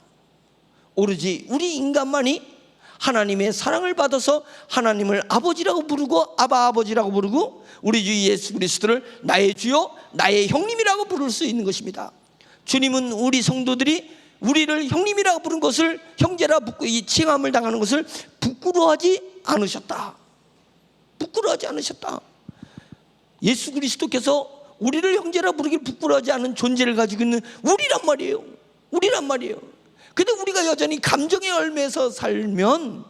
S1: 오로지 우리 인간만이 하나님의 사랑을 받아서 하나님을 아버지라고 부르고 아바 아버지라고 부르고 우리 주 예수 그리스도를 나의 주요 나의 형님이라고 부를 수 있는 것입니다. 주님은 우리 성도들이 우리를 형님이라고 부른 것을, 형제라 이 칭함을 당하는 것을 부끄러워하지 않으셨다. 부끄러워하지 않으셨다. 예수 그리스도께서 우리를 형제라 부르길 부끄러워하지 않은 존재를 가지고 있는 우리란 말이에요. 우리란 말이에요. 근데 우리가 여전히 감정의 열매에서 살면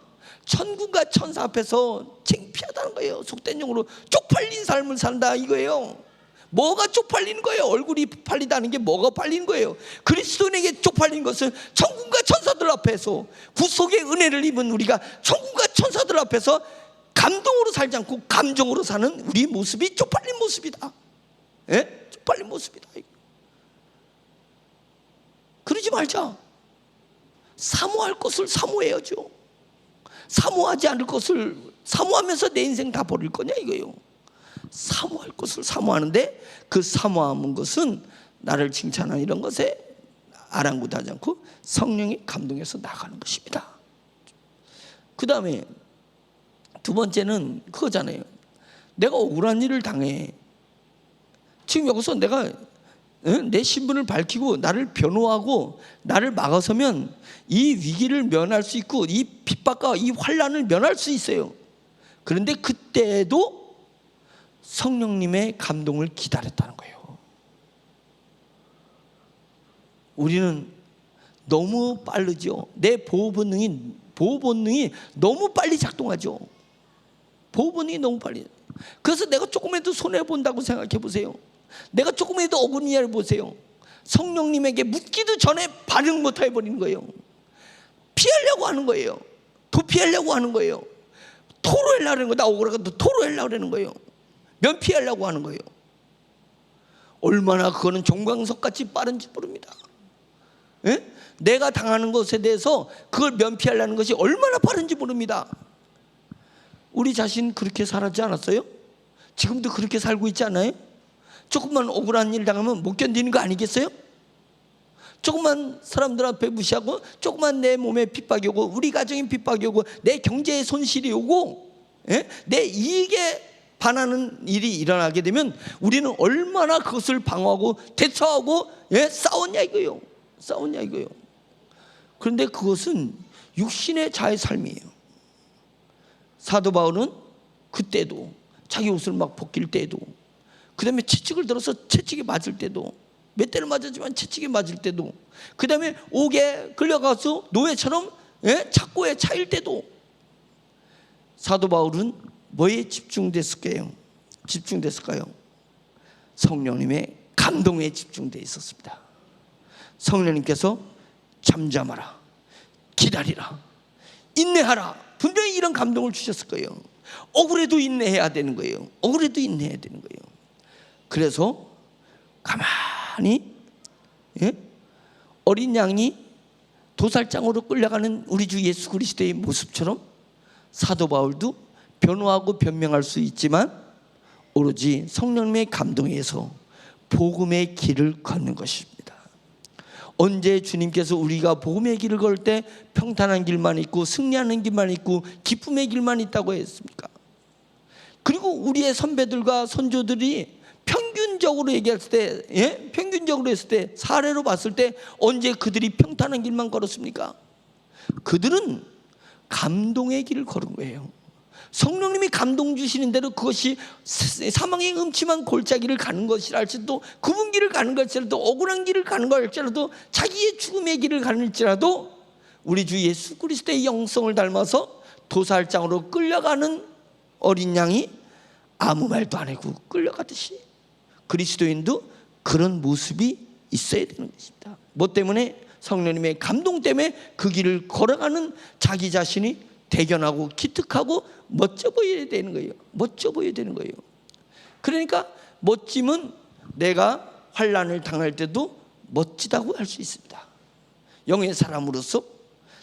S1: 천군과 천사 앞에서 창피하다는 거예요. 속된 용어로 쪽팔린 삶을 산다 이거예요. 뭐가 쪽팔리는 거예요? 얼굴이 팔리다는 게 뭐가 팔리는 거예요? 그리스도인에게 쪽팔린 것은 천군과 천사들 앞에서, 구속의 은혜를 입은 우리가 천군과 천사들 앞에서 감동으로 살지 않고 감정으로 사는 우리 모습이 쪽팔린 모습이다. 예? 쪽팔린 모습이다. 그러지 말자. 사모할 것을 사모해야죠. 사모하지 않을 것을 사모하면서 내 인생 다 버릴 거냐 이거예요. 사모할 것을 사모하는데 그 사모하는 것은 나를 칭찬하는 이런 것에 아랑곳하지 않고 성령이 감동해서 나가는 것입니다. 그 다음에 두 번째는 그거잖아요. 내가 억울한 일을 당해. 지금 여기서 내가 내 신분을 밝히고 나를 변호하고 나를 막아서면 이 위기를 면할 수 있고 이 핍박과 이 환난을 면할 수 있어요. 그런데 그때도 성령님의 감동을 기다렸다는 거예요. 우리는 너무 빠르죠. 내 보호 본능이 너무 빨리 작동하죠. 보호 본능이 너무 빨리. 그래서 내가 조금이라도 손해 본다고 생각해 보세요. 내가 조금이라도 억울한 일을 보세요. 성령님에게 묻기도 전에 반응 못 해버리는 거예요. 피하려고 하는 거예요. 도피하려고 하는 거예요. 토로하려고 하는 거예요. 나 억울하고 토로하려고 하는 거예요. 면피하려고 하는 거예요. 얼마나 그거는 종광석같이 빠른지 모릅니다. 예? 내가 당하는 것에 대해서 그걸 면피하려는 것이 얼마나 빠른지 모릅니다. 우리 자신 그렇게 살았지 않았어요? 지금도 그렇게 살고 있지 않아요? 조금만 억울한 일 당하면 못 견디는 거 아니겠어요? 조금만 사람들 앞에 무시하고, 조금만 내 몸에 핍박이 오고, 우리 가정에 핍박이 오고, 내 경제에 손실이 오고, 예? 내 이익에 반하는 일이 일어나게 되면 우리는 얼마나 그것을 방어하고 대처하고, 예? 싸웠냐 이거예요. 싸웠냐 이거예요. 그런데 그것은 육신의 자의 삶이에요. 사도 바울은 그때도 자기 옷을 막 벗길 때도, 그 다음에 채찍을 들어서 채찍에 맞을 때도, 몇 대를 맞았지만 채찍에 맞을 때도, 그 다음에 옥에 끌려가서 노예처럼, 예? 착고에 차일 때도 사도 바울은 뭐에 집중됐을까요? 성령님의 감동에 집중되어 있었습니다. 성령님께서 잠잠하라, 기다리라, 인내하라, 분명히 이런 감동을 주셨을 거예요. 억울해도 인내해야 되는 거예요. 억울해도 인내해야 되는 거예요. 그래서 가만히, 예? 어린 양이 도살장으로 끌려가는 우리 주 예수 그리스도의 모습처럼 사도 바울도 변호하고 변명할 수 있지만 오로지 성령님의 감동에 의해서 복음의 길을 걷는 것입니다. 언제 주님께서 우리가 복음의 길을 걸 때 평탄한 길만 있고 승리하는 길만 있고 기쁨의 길만 있다고 했습니까? 그리고 우리의 선배들과 선조들이 평균적으로 얘기했을 때, 예? 평균적으로 했을 때, 사례로 봤을 때 언제 그들이 평탄한 길만 걸었습니까? 그들은 감동의 길을 걸은 거예요. 성령님이 감동 주시는 대로 그것이 사망의 음침한 골짜기를 가는 것이라 할지라도, 굽은 길을 가는 것일지라도, 억울한 길을 가는 것일지라도, 자기의 죽음의 길을 가는지라도 우리 주 예수 그리스도의 영성을 닮아서 도살장으로 끌려가는 어린 양이 아무 말도 안 하고 끌려가듯이 그리스도인도 그런 모습이 있어야 되는 것입니다. 뭐 때문에? 성령님의 감동 때문에 그 길을 걸어가는 자기 자신이 대견하고 기특하고 멋져 보여야 되는 거예요. 멋져 보여야 되는 거예요. 그러니까 멋짐은 내가 환난을 당할 때도 멋지다고 할 수 있습니다. 영의 사람으로서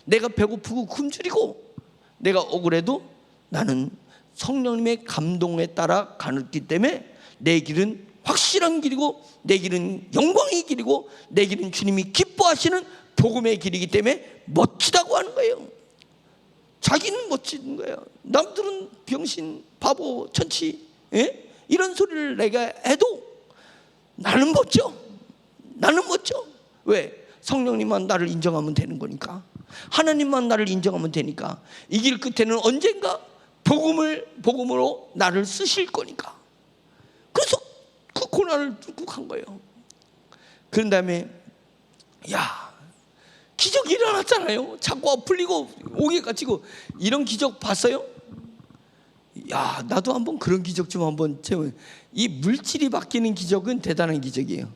S1: 내가 배고프고 굶주리고 내가 억울해도 나는 성령님의 감동에 따라 가기 때문에 내 길은 확실한 길이고 내 길은 영광의 길이고 내 길은 주님이 기뻐하시는 복음의 길이기 때문에 멋지다고 하는 거예요. 자기는 멋진 거예요. 남들은 병신, 바보, 천치, 이런 소리를 내가 해도 나는 멋져. 나는 멋져. 왜? 성령님만 나를 인정하면 되는 거니까. 하나님만 나를 인정하면 되니까. 이 길 끝에는 언젠가 복음으로 나를 쓰실 거니까. 그래서 그 고난을 뚫고 간 거예요. 그런 다음에 기적이 일어났잖아요. 자꾸가 풀리고 옥에 갇히고. 이런 기적 봤어요? 나도 한번 그런 기적 좀 한번 체험. 이 물질이 바뀌는 기적은 대단한 기적이에요.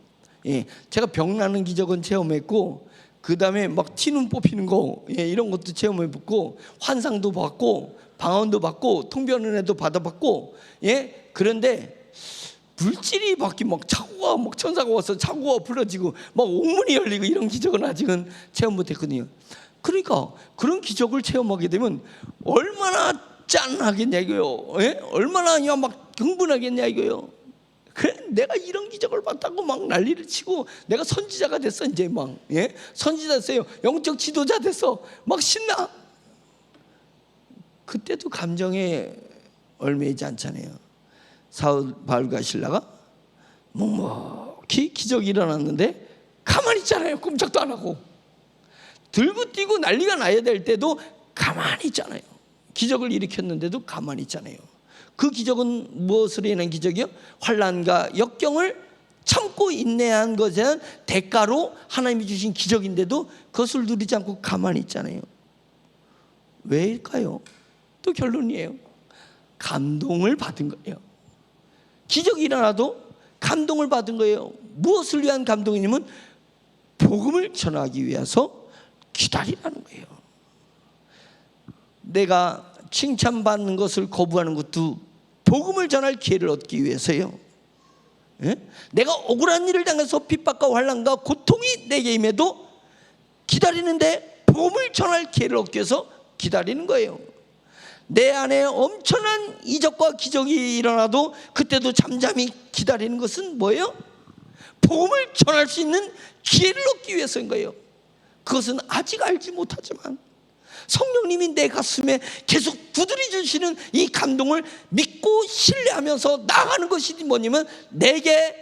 S1: 제가 병 나는 기적은 체험했고, 그 다음에 막 티눈 뽑히는 거, 이런 것도 체험해봤고, 환상도 받고, 방언도 받고, 통변 은혜도 받아봤고, 그런데 물질이 바뀌면 막 차고가 막 천사가 와서 차고가 불러지고 막 옥문이 열리고 이런 기적은 아직은 체험 못했거든요. 그러니까 그런 기적을 체험하게 되면 얼마나 짠하겠냐 이거요. 얼마나 막 흥분하겠냐 이거요. 그래, 내가 이런 기적을 봤다고 막 난리를 치고 내가 선지자가 됐어. 이제 막 선지자 됐어요. 영적 지도자 됐어. 막 신나. 그때도 감정에 얽매이지 않잖아요. 사울 바울과 실라가 묵묵히 기적이 일어났는데 가만히 있잖아요. 꼼짝도 안 하고. 들고 뛰고 난리가 나야 될 때도 가만히 있잖아요. 기적을 일으켰는데도 가만히 있잖아요. 그 기적은 무엇으로 인한 기적이요? 환난과 역경을 참고 인내한 것에 대한 대가로 하나님이 주신 기적인데도 그것을 누리지 않고 가만히 있잖아요. 왜일까요? 또 결론이에요. 감동을 받은 거예요. 기적이 일어나도 감동을 받은 거예요. 무엇을 위한 감동이냐면 복음을 전하기 위해서 기다리라는 거예요. 내가 칭찬받는 것을 거부하는 것도 복음을 전할 기회를 얻기 위해서요. 내가 억울한 일을 당해서 핍박과 환난과 고통이 내게 임해도 기다리는데 복음을 전할 기회를 얻기 위해서 기다리는 거예요. 내 안에 엄청난 이적과 기적이 일어나도 그때도 잠잠히 기다리는 것은 뭐예요? 복음을 전할 수 있는 기회를 얻기 위해서인 거예요. 그것은 아직 알지 못하지만 성령님이 내 가슴에 계속 두드려 주시는 이 감동을 믿고 신뢰하면서 나가는 것이 뭐냐면 내게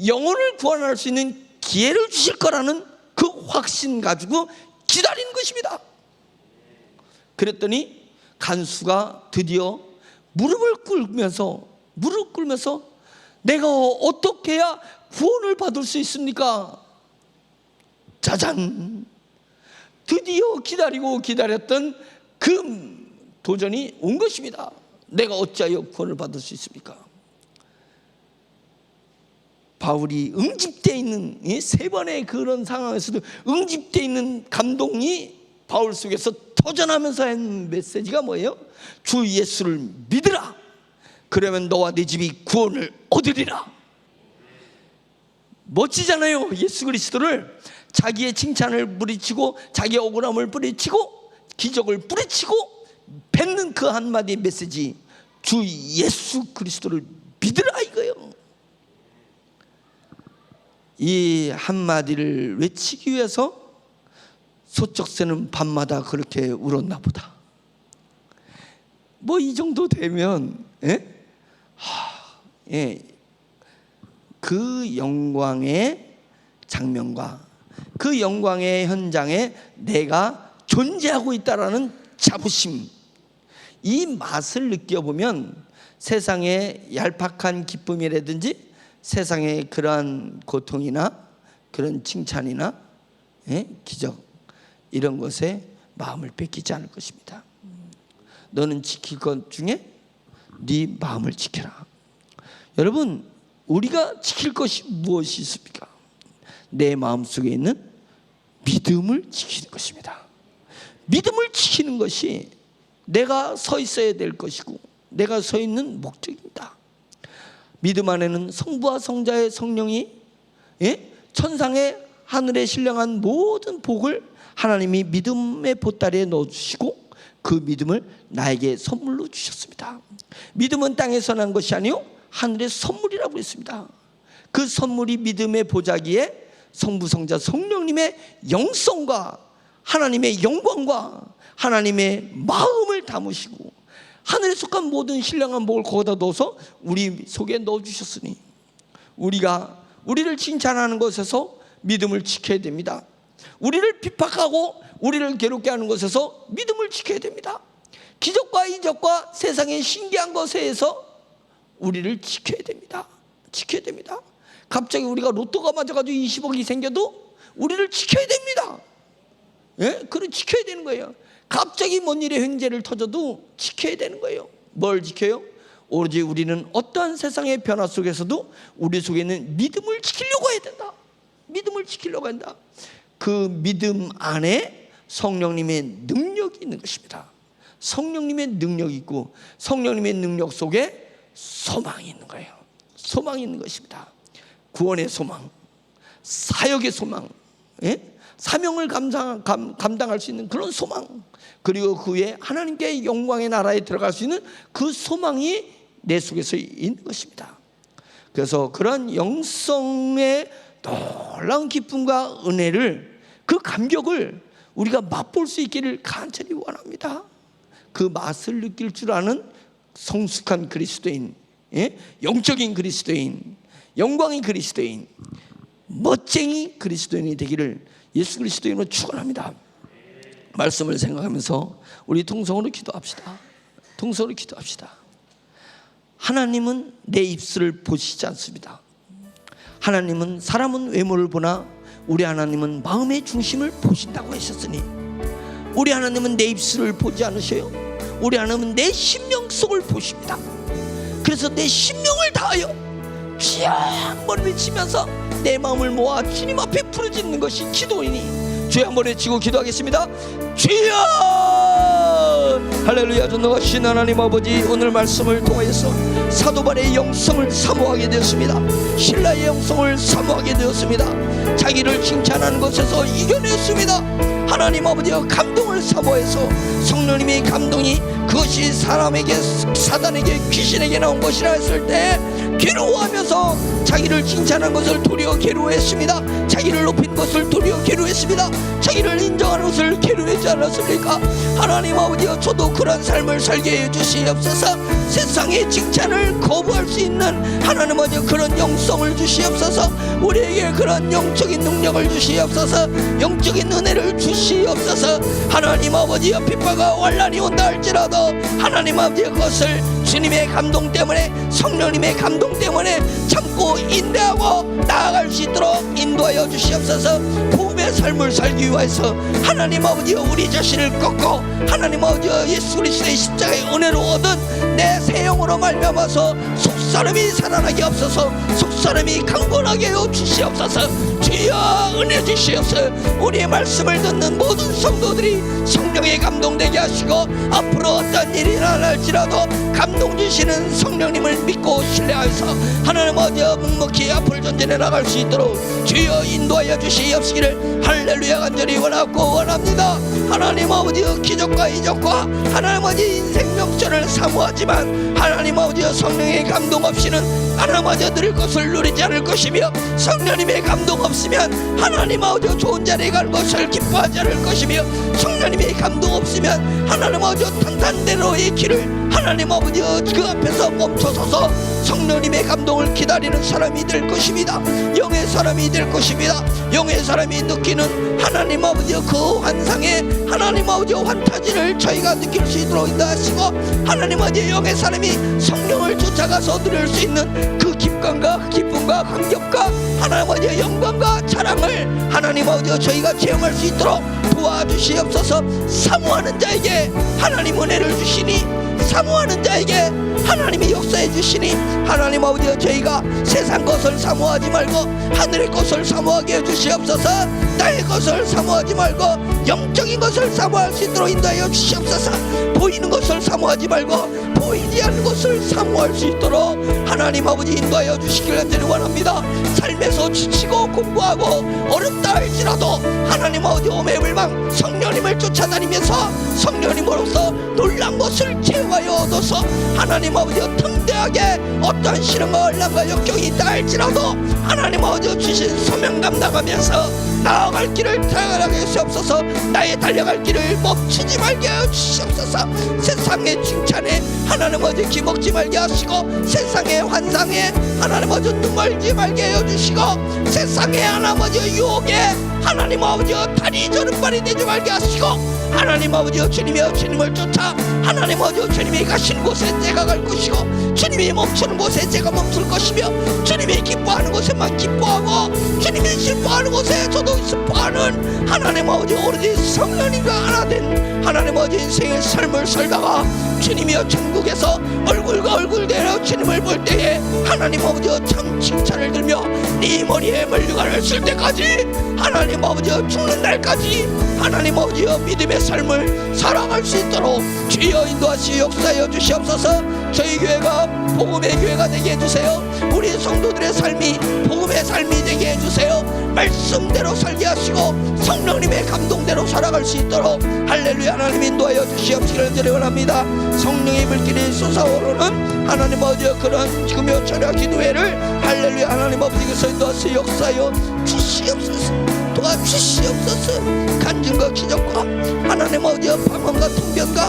S1: 영혼을 구원할 수 있는 기회를 주실 거라는 그 확신 가지고 기다리는 것입니다. 그랬더니 간수가 드디어 무릎 꿇면서 내가 어떻게 해야 구원을 받을 수 있습니까? 짜잔! 드디어 기다렸던 그 도전이 온 것입니다. 내가 어찌하여 구원을 받을 수 있습니까? 바울이 응집되어 있는 세 번의 그런 상황에서도 응집되어 있는 감동이 바울 속에서 터져나면서 한 메시지가 뭐예요? 주 예수를 믿으라. 그러면 너와 네 집이 구원을 얻으리라. 멋지잖아요. 예수 그리스도를 자기의 칭찬을 뿌리치고 자기의 억울함을 뿌리치고 기적을 뿌리치고 뱉는 그 한마디 메시지, 주 예수 그리스도를 믿으라 이거예요. 이 한마디를 외치기 위해서 소쩍새는 밤마다 그렇게 울었나 보다. 뭐 이 정도 되면 그 영광의 장면과 그 영광의 현장에 내가 존재하고 있다라는 자부심, 이 맛을 느껴보면 세상의 얄팍한 기쁨이라든지 세상의 그러한 고통이나 그런 칭찬이나 기적 이런 것에 마음을 뺏기지 않을 것입니다. 너는 지킬 것 중에 네 마음을 지켜라. 여러분, 우리가 지킬 것이 무엇이 있습니까? 내 마음속에 있는 믿음을 지키는 것입니다. 믿음을 지키는 것이 내가 서 있어야 될 것이고 내가 서 있는 목적입니다. 믿음 안에는 성부와 성자의 성령이 천상의 하늘에 신령한 모든 복을 하나님이 믿음의 보따리에 넣어주시고 그 믿음을 나에게 선물로 주셨습니다. 믿음은 땅에서 난 것이 아니요 하늘의 선물이라고 했습니다. 그 선물이 믿음의 보자기에 성부, 성자, 성령님의 영성과 하나님의 영광과 하나님의 마음을 담으시고 하늘에 속한 모든 신령한 복을 거기다 넣어서 우리 속에 넣어주셨으니 우리가 우리를 칭찬하는 것에서 믿음을 지켜야 됩니다. 우리를 핍박하고 우리를 괴롭게 하는 것에서 믿음을 지켜야 됩니다. 기적과 이적과 세상의 신기한 것에서 우리를 지켜야 됩니다. 지켜야 됩니다. 갑자기 우리가 로또가 맞아가지고 20억이 생겨도 우리를 지켜야 됩니다. 예? 그걸 지켜야 되는 거예요. 갑자기 뭔 일에 횡재를 터져도 지켜야 되는 거예요. 뭘 지켜요? 오로지 우리는 어떠한 세상의 변화 속에서도 우리 속에 있는 믿음을 지키려고 해야 된다. 믿음을 지키려고 한다. 그 믿음 안에 성령님의 능력이 있는 것입니다. 성령님의 능력이 있고 성령님의 능력 속에 소망이 있는 거예요. 소망이 있는 것입니다. 구원의 소망, 사역의 소망, 예? 사명을 감당할 수 있는 그런 소망, 그리고 그 위에 하나님께 영광의 나라에 들어갈 수 있는 그 소망이 내 속에서 있는 것입니다. 그래서 그런 영성의 놀라운 기쁨과 은혜를, 그 감격을 우리가 맛볼 수 있기를 간절히 원합니다. 그 맛을 느낄 줄 아는 성숙한 그리스도인, 예? 영적인 그리스도인, 영광의 그리스도인, 멋쟁이 그리스도인이 되기를 예수 그리스도인으로 축원합니다. 말씀을 생각하면서 우리 통성으로 기도합시다. 통성으로 기도합시다. 하나님은 내 입술을 보시지 않습니다. 하나님은 사람은 외모를 보나 우리 하나님은 마음의 중심을 보신다고 하셨으니 우리 하나님은 내 입술을 보지 않으셔요. 우리 하나님은 내 심령 속을 보십니다. 그래서 내 심령을 다하여 주여 한번 외치면서 내 마음을 모아 주님 앞에 부르짖는 것이 기도이니 주여 한번 외치고 기도하겠습니다. 주여 할렐루야. 전능하신 하나님 아버지, 오늘 말씀을 통하여서 사도발의 영성을 사모하게 되었습니다. 신라의 영성을 사모하게 되었습니다. 자기를 칭찬하는 것에서 이겨냈습니다. 하나님 아버지여, 감동을 사모해서 성령님의 감동이 그것이 사람에게, 사단에게, 귀신에게 나온 것이라 했을 때 괴로워하면서 자기를 칭찬한 것을 도리어 괴로워했습니다. 자기를 높인 것을 도리어 괴로워했습니다. 자기를 인정하는 것을 괴로워하지 않았습니까? 하나님 아버지여, 저도 그런 삶을 살게 해주시옵소서. 세상의 칭찬을 거부할 수 있는 하나님 아버지여 그런 영성을 주시옵소서. 우리에게 그런 영적인 능력을 주시옵소서. 영적인 은혜를 주시옵소서. 하나님 아버지여, 핍박과 환난이 온다 할지라도 하나님 아버지의 것을 주님의 감동 때문에, 성령님의 감동 때문에 참고 인내하고 나아갈 수 있도록 인도하여 주시옵소서. 부흥의 삶을 살기 위해서 하나님 아버지여, 우리 자신을 꺾고 하나님 아버지여 예수 그리스도의 십자가의 은혜로 얻은 내 새 영으로 말미암아서 속사람이 살아나게 없어서 속사람이 강건하게 하여 주시옵소서. 주여 은혜 주시옵소서. 우리의 말씀을 듣는 모든 성도들이 성령에 감동되게 하시고 앞으로 어떤 일이 일어날지라도 감동 주시는 성령님을 믿고 신뢰하여서 하나님 아버지여 묵묵히 앞을 전진해 나갈 수 있도록 주여 인도하여 주시옵시기를 할렐루야 간절히 원하고 원합니다. 하나님 아버지여, 기적과 이적과 하나님 아버지 인생 명철을 사모하지만 하나님 아버지여 성령의 감동 없이는 하나님 아버지여 누릴 것을 누리지 않을 것이며, 성령님의 감동 없으면 하나님 아버지여 좋은 자리에 갈 것을 기뻐하지 않을 것이며, 성령님의 감동 없으면 하나님 아버지여 탄탄대로의 길을 하나님 아버지여 그 앞에서 멈춰서서 성령님의 감동을 기다리는 사람이 될 것입니다. 영의 사람이 될 것입니다. 영의 사람이 느끼는 하나님 아버지여 그 환상에 하나님 아버지여 환타지를 저희가 느낄 수 있도록 인도하시고, 하나님 아버지여 영의 사람이 성령을 쫓아가서 누릴 수 있는 그 기쁨과 감격과 하나님 아버지여 영광과 자랑을 하나님 아버지여 저희가 체험할 수 있도록 도와주시옵소서. 사모하는 자에게 하나님 은혜를 주시니, 사모하는 자에게 하나님이 역사해 주시니 하나님 아버지여 저희가 세상 것을 사모하지 말고 하늘의 것을 사모하게 해주시옵소서. 나의 것을 사모하지 말고 영적인 것을 사모할 수 있도록 인도하여 주시옵소서. 보이는 것을 사모하지 말고 보이지 않는 것을 사모할 수 있도록 하나님 아버지 인도하여 주시길 간절히 원합니다. 삶에서 지치고 공부하고 어렵다 할지라도 하나님 아버지 오매불망 성령님을 쫓아다니면서 성령님으로서 놀란 것을 제어하여 얻어서 하나님 아버지여 틈대하게 어떠한 시련과 혼란과 역경이 있다 할지라도 하나님 아버지여 주신 소명 감당하면서 나아갈 길을 달려가게 하시옵소서. 나의 달려갈 길을 멈추지 말게 하여 주시옵소서. 세상의 칭찬에 하나님 아버지 기먹지 말게 하시고, 세상의 환상에 하나님 아버지 눈멀지 말게 하여 주시고, 세상의 하나님 아버지 유혹에 하나님 아버지여 다리 저른발이 되지 말게 하시고, 하나님 아버지여 주님이여 주님을 쫓아 하나님 아버지여 주님이 가시는 곳에 제가 갈 것이고, 주님이 멈추는 곳에 제가 멈출 것이며, 주님이 기뻐하는 곳에만 기뻐하고 주님이 슬퍼하는 곳에 저도 슬퍼하는 하나님 아버지 오로지 성령님과 하나 된 하나님 아버지 인생의 삶을 살다가 주님이여 천국에서 얼굴과 얼굴 대려 주님을 볼 때에 하나님 아버지여 참 칭찬을 들며 네 머리에 멀리가를 쓸 때까지 하나님 아버지여 죽는 날까지 하나님 아버지여 믿음의 삶을 살아갈 수 있도록 주여 인도하시어 역사하여 주시옵소서. 저희 교회가 복음의 교회가 되게 해주세요. 우리 성도들의 삶이 복음의 삶이 되게 해주세요. 말씀대로 살게 하시고 성령님의 감동대로 살아갈 수 있도록 할렐루야 하나님 인도하여 주시옵시기를 드려 원합니다. 성령의 불길이 솟아오르는 하나님 아버지여 그런 금요 철야 기도회를 할렐루야 하나님 아버지께서 인도하시어 역사하여 주시옵소서. 도와주시옵소서. 간증과 기적과 하나님 아버지여 방언과 통변과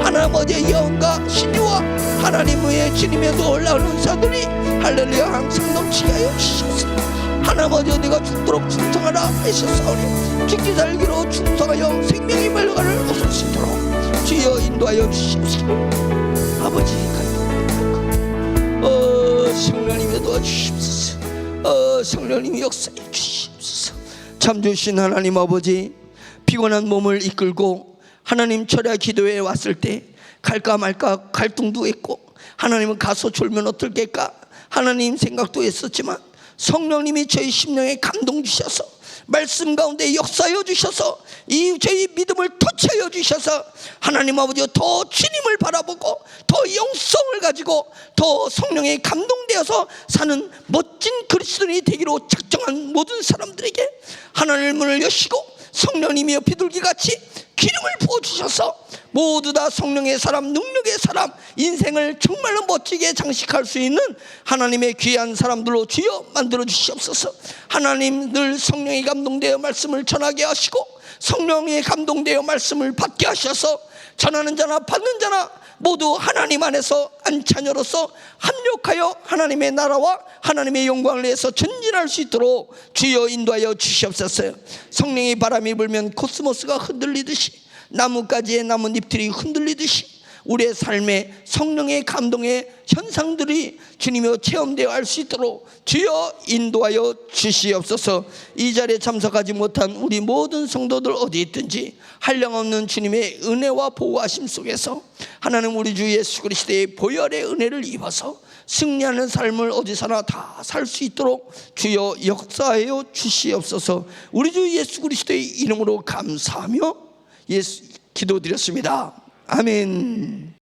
S1: 하나님 아버지의 예언과 신유와 하나님의 주님의 놀라운 은사들이 할렐루야 항상 넘치게 하여 주시옵소서. 하나님 아버지여 내가 죽도록 충성하라 하셨사오니 죽기 살기로 충성하여 생명이 말려가를 얻을 수 있도록 주여 인도하여 주시옵소서. 아버지 성령님이 도와주시옵소서. 성령님이 역사해 주시옵소서. 참 주신 하나님 아버지, 피곤한 몸을 이끌고 하나님 철야 기도회에 왔을 때 갈까 말까 갈등도 했고, 하나님은 가서 졸면 어떨까 하나님 생각도 했었지만 성령님이 저희 심령에 감동 주셔서 말씀 가운데 역사하여 주셔서 이 저희 믿음을 터치하여 주셔서 하나님 아버지여 더 주님을 바라보고 더 영성을 가지고 더 성령에 감동되어서 사는 멋진 그리스도인이 되기로 작정한 모든 사람들에게 하나님의 문을 여시고 성령님이여 비둘기같이 기름을 부어주셔서 모두 다 성령의 사람, 능력의 사람, 인생을 정말로 멋지게 장식할 수 있는 하나님의 귀한 사람들로 주여 만들어 주시옵소서. 하나님 늘 성령의 감동되어 말씀을 전하게 하시고 성령의 감동되어 말씀을 받게 하셔서 전하는 자나 받는 자나 모두 하나님 안에서 한 자녀로서 합력하여 하나님의 나라와 하나님의 영광을 위해서 전진할 수 있도록 주여 인도하여 주시옵소서. 성령의 바람이 불면 코스모스가 흔들리듯이 나뭇가지의 나뭇잎들이 흔들리듯이 우리의 삶에 성령의 감동의 현상들이 주님여 체험되어 할 수 있도록 주여 인도하여 주시옵소서. 이 자리에 참석하지 못한 우리 모든 성도들 어디 있든지 한량없는 주님의 은혜와 보호하심 속에서 하나님 우리 주 예수 그리스도의 보혈의 은혜를 입어서 승리하는 삶을 어디서나 다 살 수 있도록 주여 역사하여 주시옵소서. 우리 주 예수 그리스도의 이름으로 감사하며 기도드렸습니다. 아멘.